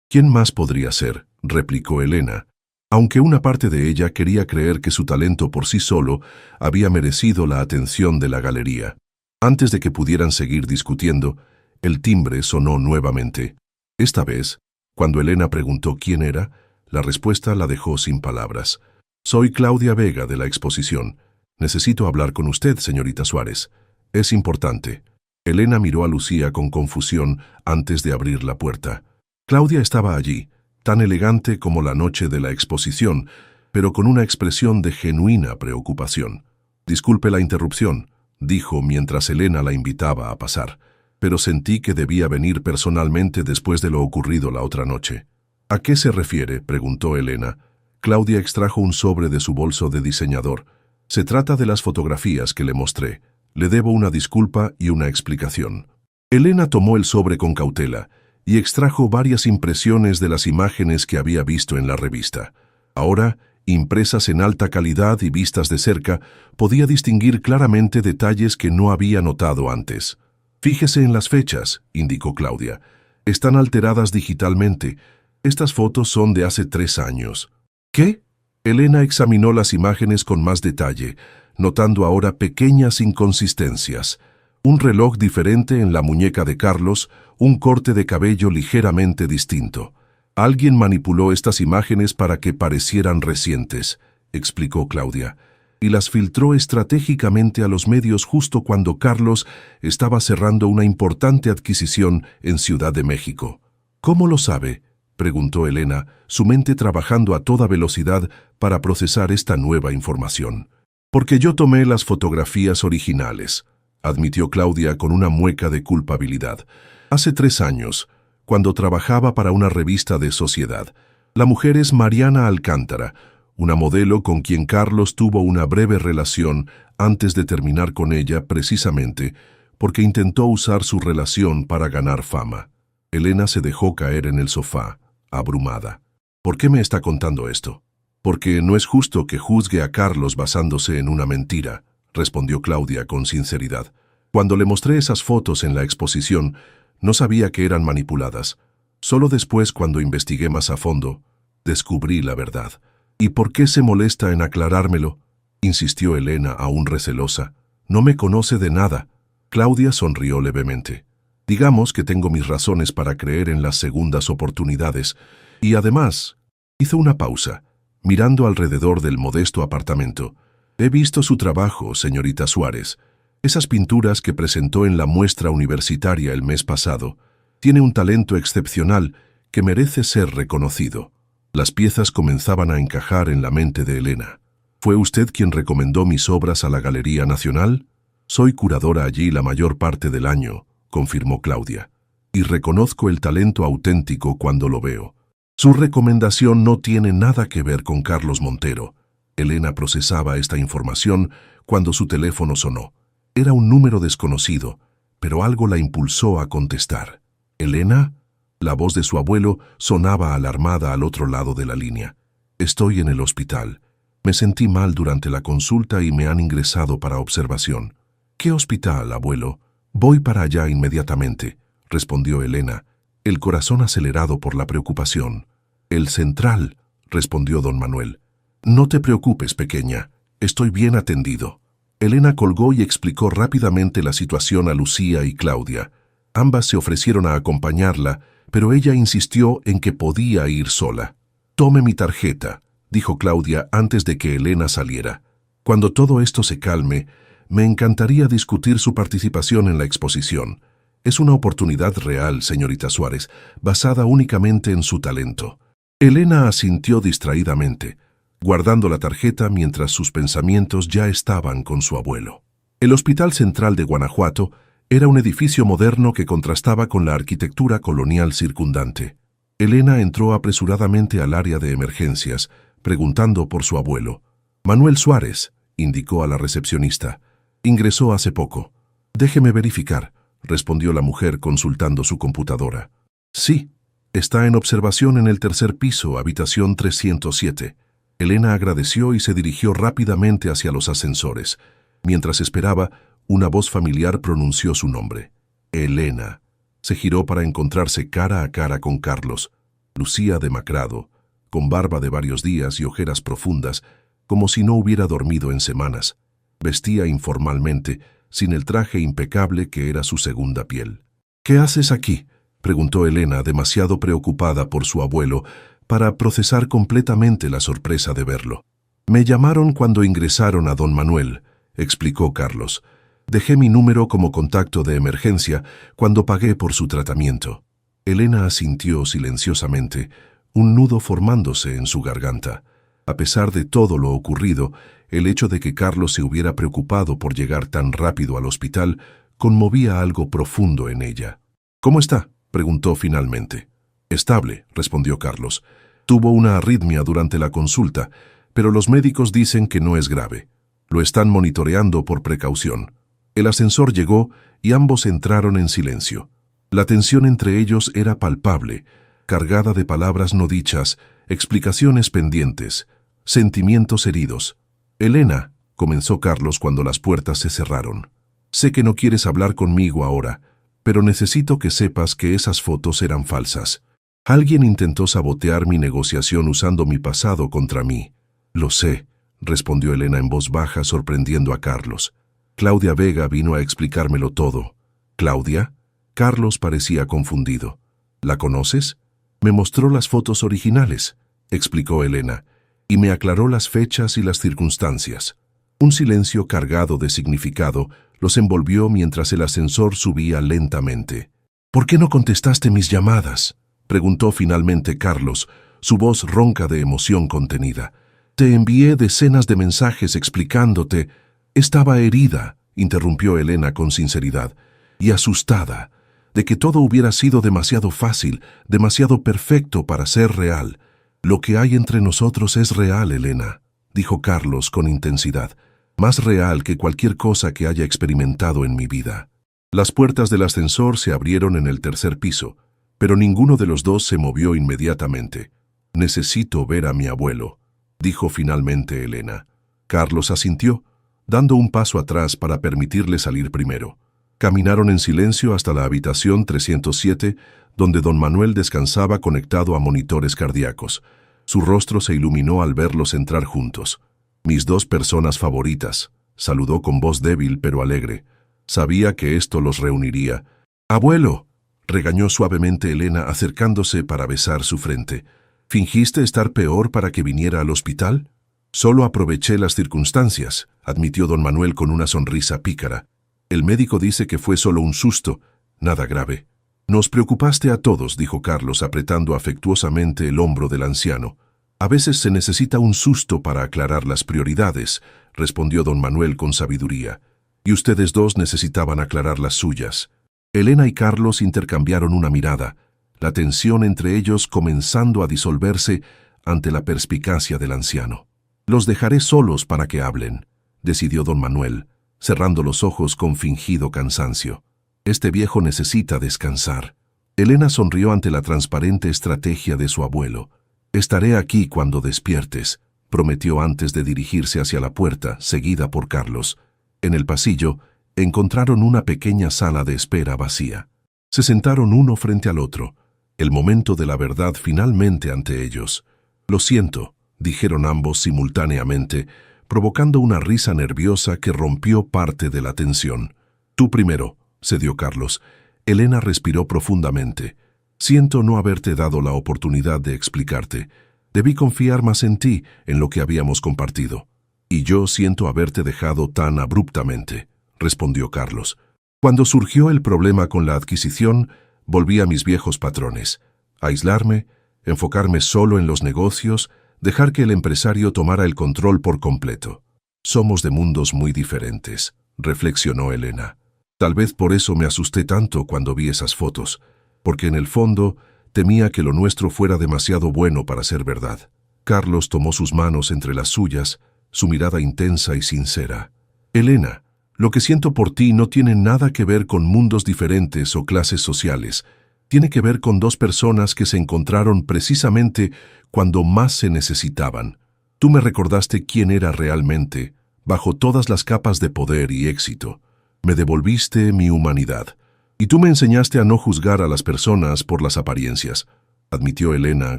«¿Quién más podría ser?», replicó Elena, aunque una parte de ella quería creer que su talento por sí solo había merecido la atención de la galería. Antes de que pudieran seguir discutiendo, el timbre sonó nuevamente. Esta vez, cuando Elena preguntó quién era, la respuesta la dejó sin palabras. «Soy Claudia Vega de la exposición. Necesito hablar con usted, señorita Suárez. Es importante». Elena miró a Lucía con confusión antes de abrir la puerta. Claudia estaba allí, tan elegante como la noche de la exposición, pero con una expresión de genuina preocupación. «Disculpe la interrupción», dijo mientras Elena la invitaba a pasar, «pero sentí que debía venir personalmente después de lo ocurrido la otra noche». «¿A qué se refiere?», preguntó Elena. Claudia extrajo un sobre de su bolso de diseñador. «Se trata de las fotografías que le mostré. Le debo una disculpa y una explicación». Elena tomó el sobre con cautela y extrajo varias impresiones de las imágenes que había visto en la revista. Ahora impresas en alta calidad y vistas de cerca, podía distinguir claramente detalles que no había notado antes. «Fíjese en las fechas», indicó Claudia. «Están alteradas digitalmente. Estas fotos son de hace 3 años». «¿Qué?». Elena examinó las imágenes con más detalle, notando ahora pequeñas inconsistencias. Un reloj diferente en la muñeca de Carlos, un corte de cabello ligeramente distinto. «Alguien manipuló estas imágenes para que parecieran recientes», explicó Claudia, «y las filtró estratégicamente a los medios justo cuando Carlos estaba cerrando una importante adquisición en Ciudad de México». «¿Cómo lo sabe?», preguntó Elena, su mente trabajando a toda velocidad para procesar esta nueva información. «Porque yo tomé las fotografías originales», admitió Claudia con una mueca de culpabilidad. «Hace 3 años, cuando trabajaba para una revista de sociedad. La mujer es Mariana Alcántara, una modelo con quien Carlos tuvo una breve relación antes de terminar con ella precisamente porque intentó usar su relación para ganar fama». Elena se dejó caer en el sofá, abrumada. «¿Por qué me está contando esto?». «Porque no es justo que juzgue a Carlos basándose en una mentira», respondió Claudia con sinceridad. «Cuando le mostré esas fotos en la exposición, no sabía que eran manipuladas. Solo después, cuando investigué más a fondo, descubrí la verdad». «¿Y por qué se molesta en aclarármelo?», insistió Elena, aún recelosa. «No me conoce de nada». Claudia sonrió levemente. «Digamos que tengo mis razones para creer en las segundas oportunidades. Y además», hizo una pausa, mirando alrededor del modesto apartamento. «He visto su trabajo, señorita Suárez. Esas pinturas que presentó en la muestra universitaria el mes pasado. Tiene un talento excepcional que merece ser reconocido». Las piezas comenzaban a encajar en la mente de Elena. «¿Fue usted quien recomendó mis obras a la Galería Nacional?». «Soy curadora allí la mayor parte del año», confirmó Claudia, «y reconozco el talento auténtico cuando lo veo». «Su recomendación no tiene nada que ver con Carlos Montero». Elena procesaba esta información cuando su teléfono sonó. Era un número desconocido, pero algo la impulsó a contestar. «¿Elena?». La voz de su abuelo sonaba alarmada al otro lado de la línea. «Estoy en el hospital. Me sentí mal durante la consulta y me han ingresado para observación». «¿Qué hospital, abuelo?». «Voy para allá inmediatamente», respondió Elena, el corazón acelerado por la preocupación. «El Central», respondió don Manuel. «No te preocupes, pequeña. Estoy bien atendido». Elena colgó y explicó rápidamente la situación a Lucía y Claudia. Ambas se ofrecieron a acompañarla, pero ella insistió en que podía ir sola. «Tome mi tarjeta», dijo Claudia antes de que Elena saliera. «Cuando todo esto se calme, me encantaría discutir su participación en la exposición. Es una oportunidad real, señorita Suárez, basada únicamente en su talento». Elena asintió distraídamente, guardando la tarjeta mientras sus pensamientos ya estaban con su abuelo. El Hospital Central de Guanajuato era un edificio moderno que contrastaba con la arquitectura colonial circundante. Elena entró apresuradamente al área de emergencias, preguntando por su abuelo. «Manuel Suárez», indicó a la recepcionista. «Ingresó hace poco». «Déjeme verificar», respondió la mujer consultando su computadora. «Sí, está en observación en el 3er piso, habitación 307». Elena agradeció y se dirigió rápidamente hacia los ascensores. Mientras esperaba, una voz familiar pronunció su nombre. «Elena». Se giró para encontrarse cara a cara con Carlos. Lucía demacrado, con barba de varios días y ojeras profundas, como si no hubiera dormido en semanas. Vestía informalmente, sin el traje impecable que era su segunda piel. «¿Qué haces aquí?», preguntó Elena, demasiado preocupada por su abuelo, para procesar completamente la sorpresa de verlo. «Mellamaron cuando ingresaron a don Manuel», explicó Carlos. «Dejé mi número como contacto de emergencia cuando pagué por su tratamiento». Elena asintió silenciosamente, un nudo formándose en su garganta. A pesar de todo lo ocurrido, el hecho de que Carlos se hubiera preocupado por llegar tan rápido al hospital conmovía algo profundo en ella. «¿Cómo está?», preguntó finalmente. «Estable», respondió Carlos. «Tuvo una arritmia durante la consulta, pero los médicos dicen que no es grave. Lo están monitoreando por precaución». El ascensor llegó y ambos entraron en silencio. La tensión entre ellos era palpable, cargada de palabras no dichas, explicaciones pendientes. Sentimientos heridos. Elena, comenzó Carlos cuando las puertas se cerraron. Sé que no quieres hablar conmigo ahora, pero necesito que sepas que esas fotos eran falsas. Alguien intentó sabotear mi negociación usando mi pasado contra mí. Lo sé, respondió Elena en voz baja, sorprendiendo a Carlos. Claudia Vega vino a explicármelo todo. ¿Claudia? Carlos parecía confundido. ¿La conoces? Me mostró las fotos originales, explicó Elena, y me aclaró las fechas y las circunstancias. Un silencio cargado de significado los envolvió mientras el ascensor subía lentamente. ¿Por qué no contestaste mis llamadas?, preguntó finalmente Carlos, su voz ronca de emoción contenida. Te envié decenas de mensajes explicándote. Estaba herida, interrumpió Elena con sinceridad, y asustada, de que todo hubiera sido demasiado fácil, demasiado perfecto para ser real. Lo que hay entre nosotros es real, Elena, dijo Carlos con intensidad, más real que cualquier cosa que haya experimentado en mi vida. Las puertas del ascensor se abrieron en el tercer piso, pero ninguno de los dos se movió inmediatamente. Necesito ver a mi abuelo, dijo finalmente Elena. Carlos asintió, dando un paso atrás para permitirle salir primero. Caminaron en silencio hasta la habitación 307, donde don Manuel descansaba conectado a monitores cardíacos. Su rostro se iluminó al verlos entrar juntos. Mis dos personas favoritas, saludó con voz débil pero alegre. Sabía que esto los reuniría. ¡Abuelo!, regañó suavemente Elena acercándose para besar su frente. ¿Fingiste estar peor para que viniera al hospital? Solo aproveché las circunstancias, admitió don Manuel con una sonrisa pícara. El médico dice que fue solo un susto, nada grave. Nos preocupaste a todos, dijo Carlos apretando afectuosamente el hombro del anciano. A veces se necesita un susto para aclarar las prioridades, respondió don Manuel con sabiduría. Y ustedes dos necesitaban aclarar las suyas. Elena y Carlos intercambiaron una mirada, la tensión entre ellos comenzando a disolverse ante la perspicacia del anciano. Los dejaré solos para que hablen, decidió don Manuel, cerrando los ojos con fingido cansancio. Este viejo necesita descansar. Elena sonrió ante la transparente estrategia de su abuelo. Estaré aquí cuando despiertes, prometió antes de dirigirse hacia la puerta, seguida por Carlos. En el pasillo, encontraron una pequeña sala de espera vacía. Se sentaron uno frente al otro, el momento de la verdad finalmente ante ellos. Lo siento, dijeron ambos simultáneamente, provocando una risa nerviosa que rompió parte de la tensión. Tú primero, cedió Carlos. Elena respiró profundamente. Siento no haberte dado la oportunidad de explicarte. Debí confiar más en ti, en lo que habíamos compartido. Y yo siento haberte dejado tan abruptamente, respondió Carlos. Cuando surgió el problema con la adquisición, volví a mis viejos patrones. Aislarme, enfocarme solo en los negocios, dejar que el empresario tomara el control por completo. Somos de mundos muy diferentes, reflexionó Elena. Tal vez por eso me asusté tanto cuando vi esas fotos, porque en el fondo temía que lo nuestro fuera demasiado bueno para ser verdad. Carlos tomó sus manos entre las suyas, su mirada intensa y sincera. Elena, lo que siento por ti no tiene nada que ver con mundos diferentes o clases sociales. Tiene que ver con dos personas que se encontraron precisamente cuando más se necesitaban. Tú me recordaste quién era realmente, bajo todas las capas de poder y éxito. Me devolviste mi humanidad. Y tú me enseñaste a no juzgar a las personas por las apariencias, admitió Elena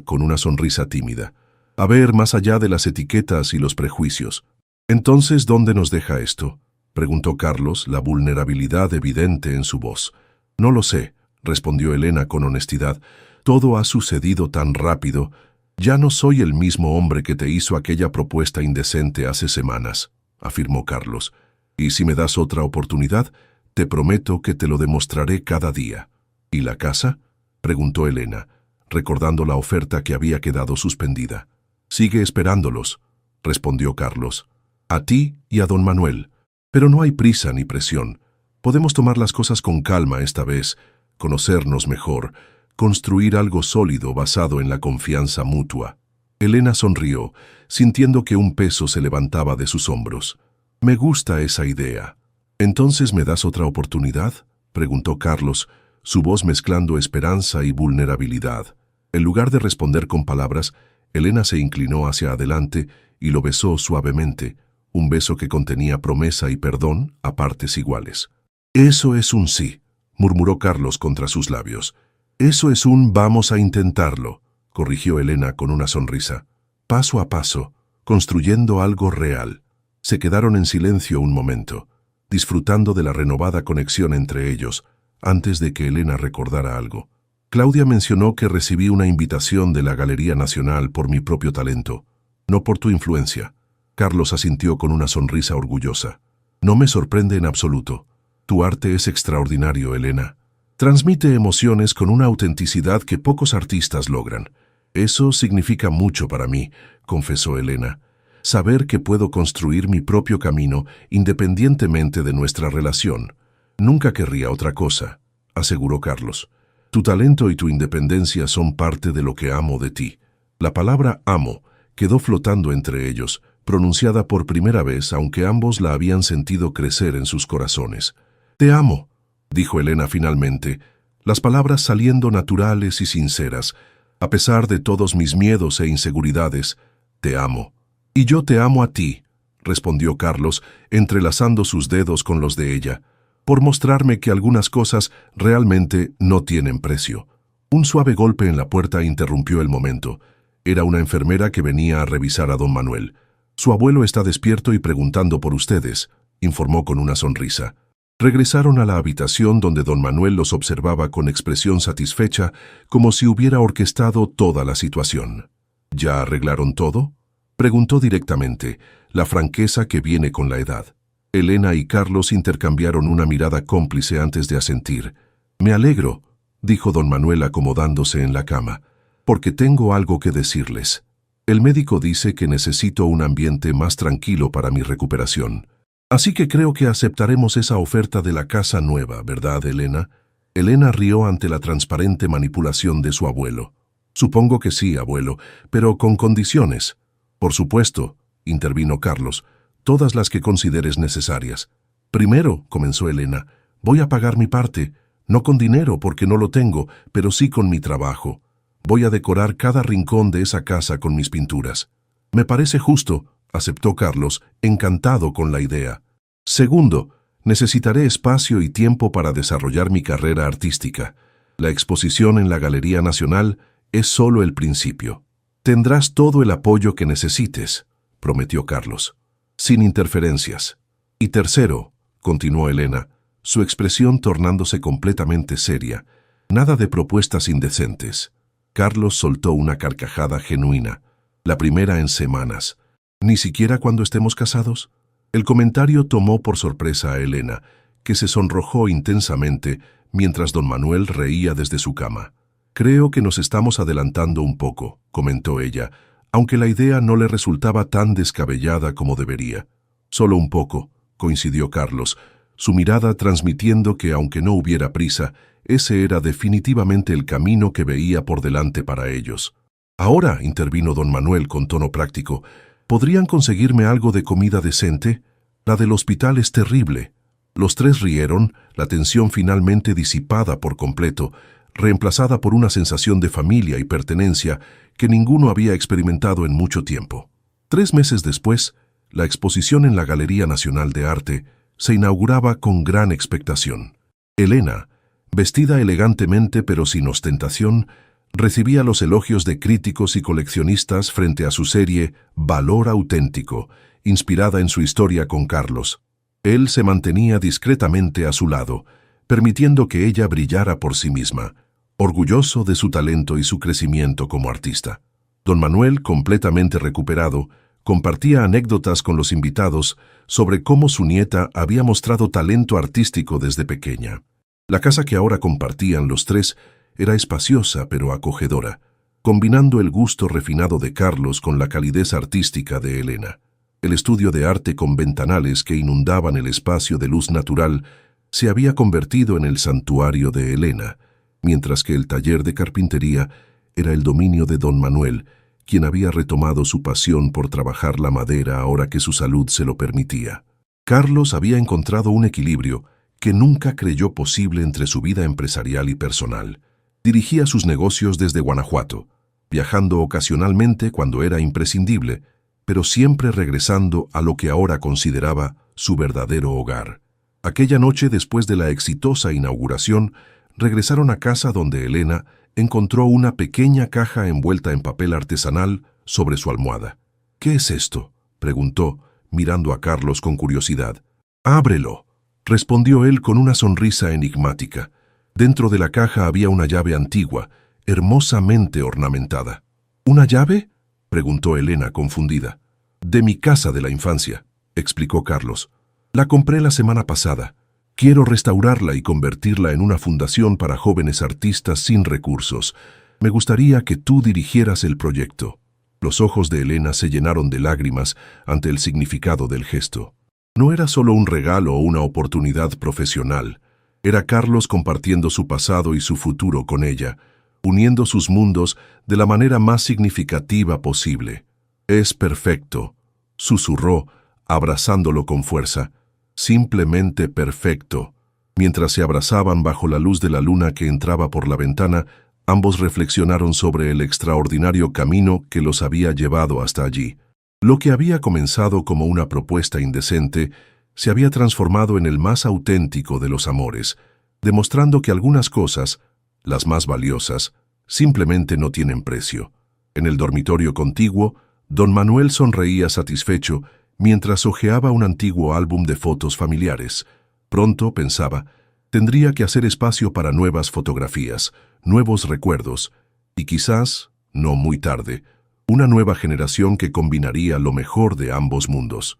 con una sonrisa tímida. A ver más allá de las etiquetas y los prejuicios. Entonces, ¿dónde nos deja esto?, preguntó Carlos, la vulnerabilidad evidente en su voz. No lo sé, respondió Elena con honestidad. Todo ha sucedido tan rápido. Ya no soy el mismo hombre que te hizo aquella propuesta indecente hace semanas, afirmó Carlos. Y si me das otra oportunidad, te prometo que te lo demostraré cada día. ¿Y la casa?, preguntó Elena, recordando la oferta que había quedado suspendida. Sigue esperándolos, respondió Carlos. A ti y a don Manuel. Pero no hay prisa ni presión. Podemos tomar las cosas con calma esta vez, conocernos mejor, construir algo sólido basado en la confianza mutua. Elena sonrió, sintiendo que un peso se levantaba de sus hombros. Me gusta esa idea. ¿Entonces me das otra oportunidad?, preguntó Carlos, su voz mezclando esperanza y vulnerabilidad. En lugar de responder con palabras, Elena se inclinó hacia adelante y lo besó suavemente, un beso que contenía promesa y perdón a partes iguales. «Eso es un sí», murmuró Carlos contra sus labios. «Eso es un vamos a intentarlo», corrigió Elena con una sonrisa. Paso a paso, construyendo algo real. Se quedaron en silencio un momento, disfrutando de la renovada conexión entre ellos, antes de que Elena recordara algo. «Claudia mencionó que recibí una invitación de la Galería Nacional por mi propio talento, no por tu influencia». Carlos asintió con una sonrisa orgullosa. «No me sorprende en absoluto. Tu arte es extraordinario, Elena. Transmite emociones con una autenticidad que pocos artistas logran. Eso significa mucho para mí», confesó Elena. «Saber que puedo construir mi propio camino independientemente de nuestra relación. Nunca querría otra cosa», aseguró Carlos. «Tu talento y tu independencia son parte de lo que amo de ti». La palabra amo quedó flotando entre ellos, pronunciada por primera vez, aunque ambos la habían sentido crecer en sus corazones. «Te amo», dijo Elena finalmente, las palabras saliendo naturales y sinceras. «A pesar de todos mis miedos e inseguridades, te amo». «Y yo te amo a ti», respondió Carlos, entrelazando sus dedos con los de ella, «por mostrarme que algunas cosas realmente no tienen precio». Un suave golpe en la puerta interrumpió el momento. Era una enfermera que venía a revisar a don Manuel. «Su abuelo está despierto y preguntando por ustedes», informó con una sonrisa. Regresaron a la habitación donde don Manuel los observaba con expresión satisfecha, como si hubiera orquestado toda la situación. «¿Ya arreglaron todo?», preguntó directamente, la franqueza que viene con la edad. Elena y Carlos intercambiaron una mirada cómplice antes de asentir. «Me alegro», dijo don Manuel acomodándose en la cama, «porque tengo algo que decirles. El médico dice que necesito un ambiente más tranquilo para mi recuperación. Así que creo que aceptaremos esa oferta de la casa nueva, ¿verdad, Elena?». Elena rió ante la transparente manipulación de su abuelo. «Supongo que sí, abuelo, pero con condiciones». «Por supuesto», intervino Carlos, «todas las que consideres necesarias». «Primero», comenzó Elena, «voy a pagar mi parte, no con dinero porque no lo tengo, pero sí con mi trabajo. Voy a decorar cada rincón de esa casa con mis pinturas». «Me parece justo», aceptó Carlos, encantado con la idea. «Segundo, necesitaré espacio y tiempo para desarrollar mi carrera artística. La exposición en la Galería Nacional es solo el principio». «Tendrás todo el apoyo que necesites», prometió Carlos, «sin interferencias». «Y tercero», continuó Elena, su expresión tornándose completamente seria, «nada de propuestas indecentes». Carlos soltó una carcajada genuina, la primera en semanas. «¿Ni siquiera cuando estemos casados?». El comentario tomó por sorpresa a Elena, que se sonrojó intensamente mientras don Manuel reía desde su cama. «Creo que nos estamos adelantando un poco», comentó ella, aunque la idea no le resultaba tan descabellada como debería. «Solo un poco», coincidió Carlos, su mirada transmitiendo que, aunque no hubiera prisa, ese era definitivamente el camino que veía por delante para ellos. «Ahora», intervino don Manuel con tono práctico, «¿podrían conseguirme algo de comida decente? La del hospital es terrible». Los tres rieron, la tensión finalmente disipada por completo, reemplazada por una sensación de familia y pertenencia que ninguno había experimentado en mucho tiempo. 3 meses después, la exposición en la Galería Nacional de Arte se inauguraba con gran expectación. Elena, vestida elegantemente pero sin ostentación, recibía los elogios de críticos y coleccionistas frente a su serie Valor Auténtico, inspirada en su historia con Carlos. Él se mantenía discretamente a su lado, permitiendo que ella brillara por sí misma, orgulloso de su talento y su crecimiento como artista. Don Manuel, completamente recuperado, compartía anécdotas con los invitados sobre cómo su nieta había mostrado talento artístico desde pequeña. La casa que ahora compartían los tres era espaciosa pero acogedora, combinando el gusto refinado de Carlos con la calidez artística de Elena. El estudio de arte con ventanales que inundaban el espacio de luz natural se había convertido en el santuario de Elena, mientras que el taller de carpintería era el dominio de don Manuel, quien había retomado su pasión por trabajar la madera ahora que su salud se lo permitía. Carlos había encontrado un equilibrio que nunca creyó posible entre su vida empresarial y personal. Dirigía sus negocios desde Guanajuato, viajando ocasionalmente cuando era imprescindible, pero siempre regresando a lo que ahora consideraba su verdadero hogar. Aquella noche, después de la exitosa inauguración, regresaron a casa donde Elena encontró una pequeña caja envuelta en papel artesanal sobre su almohada. «¿Qué es esto?», preguntó, mirando a Carlos con curiosidad. «Ábrelo», respondió él con una sonrisa enigmática. Dentro de la caja había una llave antigua, hermosamente ornamentada. «¿Una llave?», preguntó Elena, confundida. «De mi casa de la infancia», explicó Carlos. «La compré la semana pasada. Quiero restaurarla y convertirla en una fundación para jóvenes artistas sin recursos. Me gustaría que tú dirigieras el proyecto». Los ojos de Elena se llenaron de lágrimas ante el significado del gesto. No era solo un regalo o una oportunidad profesional. Era Carlos compartiendo su pasado y su futuro con ella, uniendo sus mundos de la manera más significativa posible. «Es perfecto», susurró, abrazándolo con fuerza. «Simplemente perfecto». Mientras se abrazaban bajo la luz de la luna que entraba por la ventana, ambos reflexionaron sobre el extraordinario camino que los había llevado hasta allí. Lo que había comenzado como una propuesta indecente se había transformado en el más auténtico de los amores, demostrando que algunas cosas, las más valiosas, simplemente no tienen precio. En el dormitorio contiguo, don Manuel sonreía satisfecho mientras hojeaba un antiguo álbum de fotos familiares. Pronto, pensaba, tendría que hacer espacio para nuevas fotografías, nuevos recuerdos, y quizás, no muy tarde, una nueva generación que combinaría lo mejor de ambos mundos.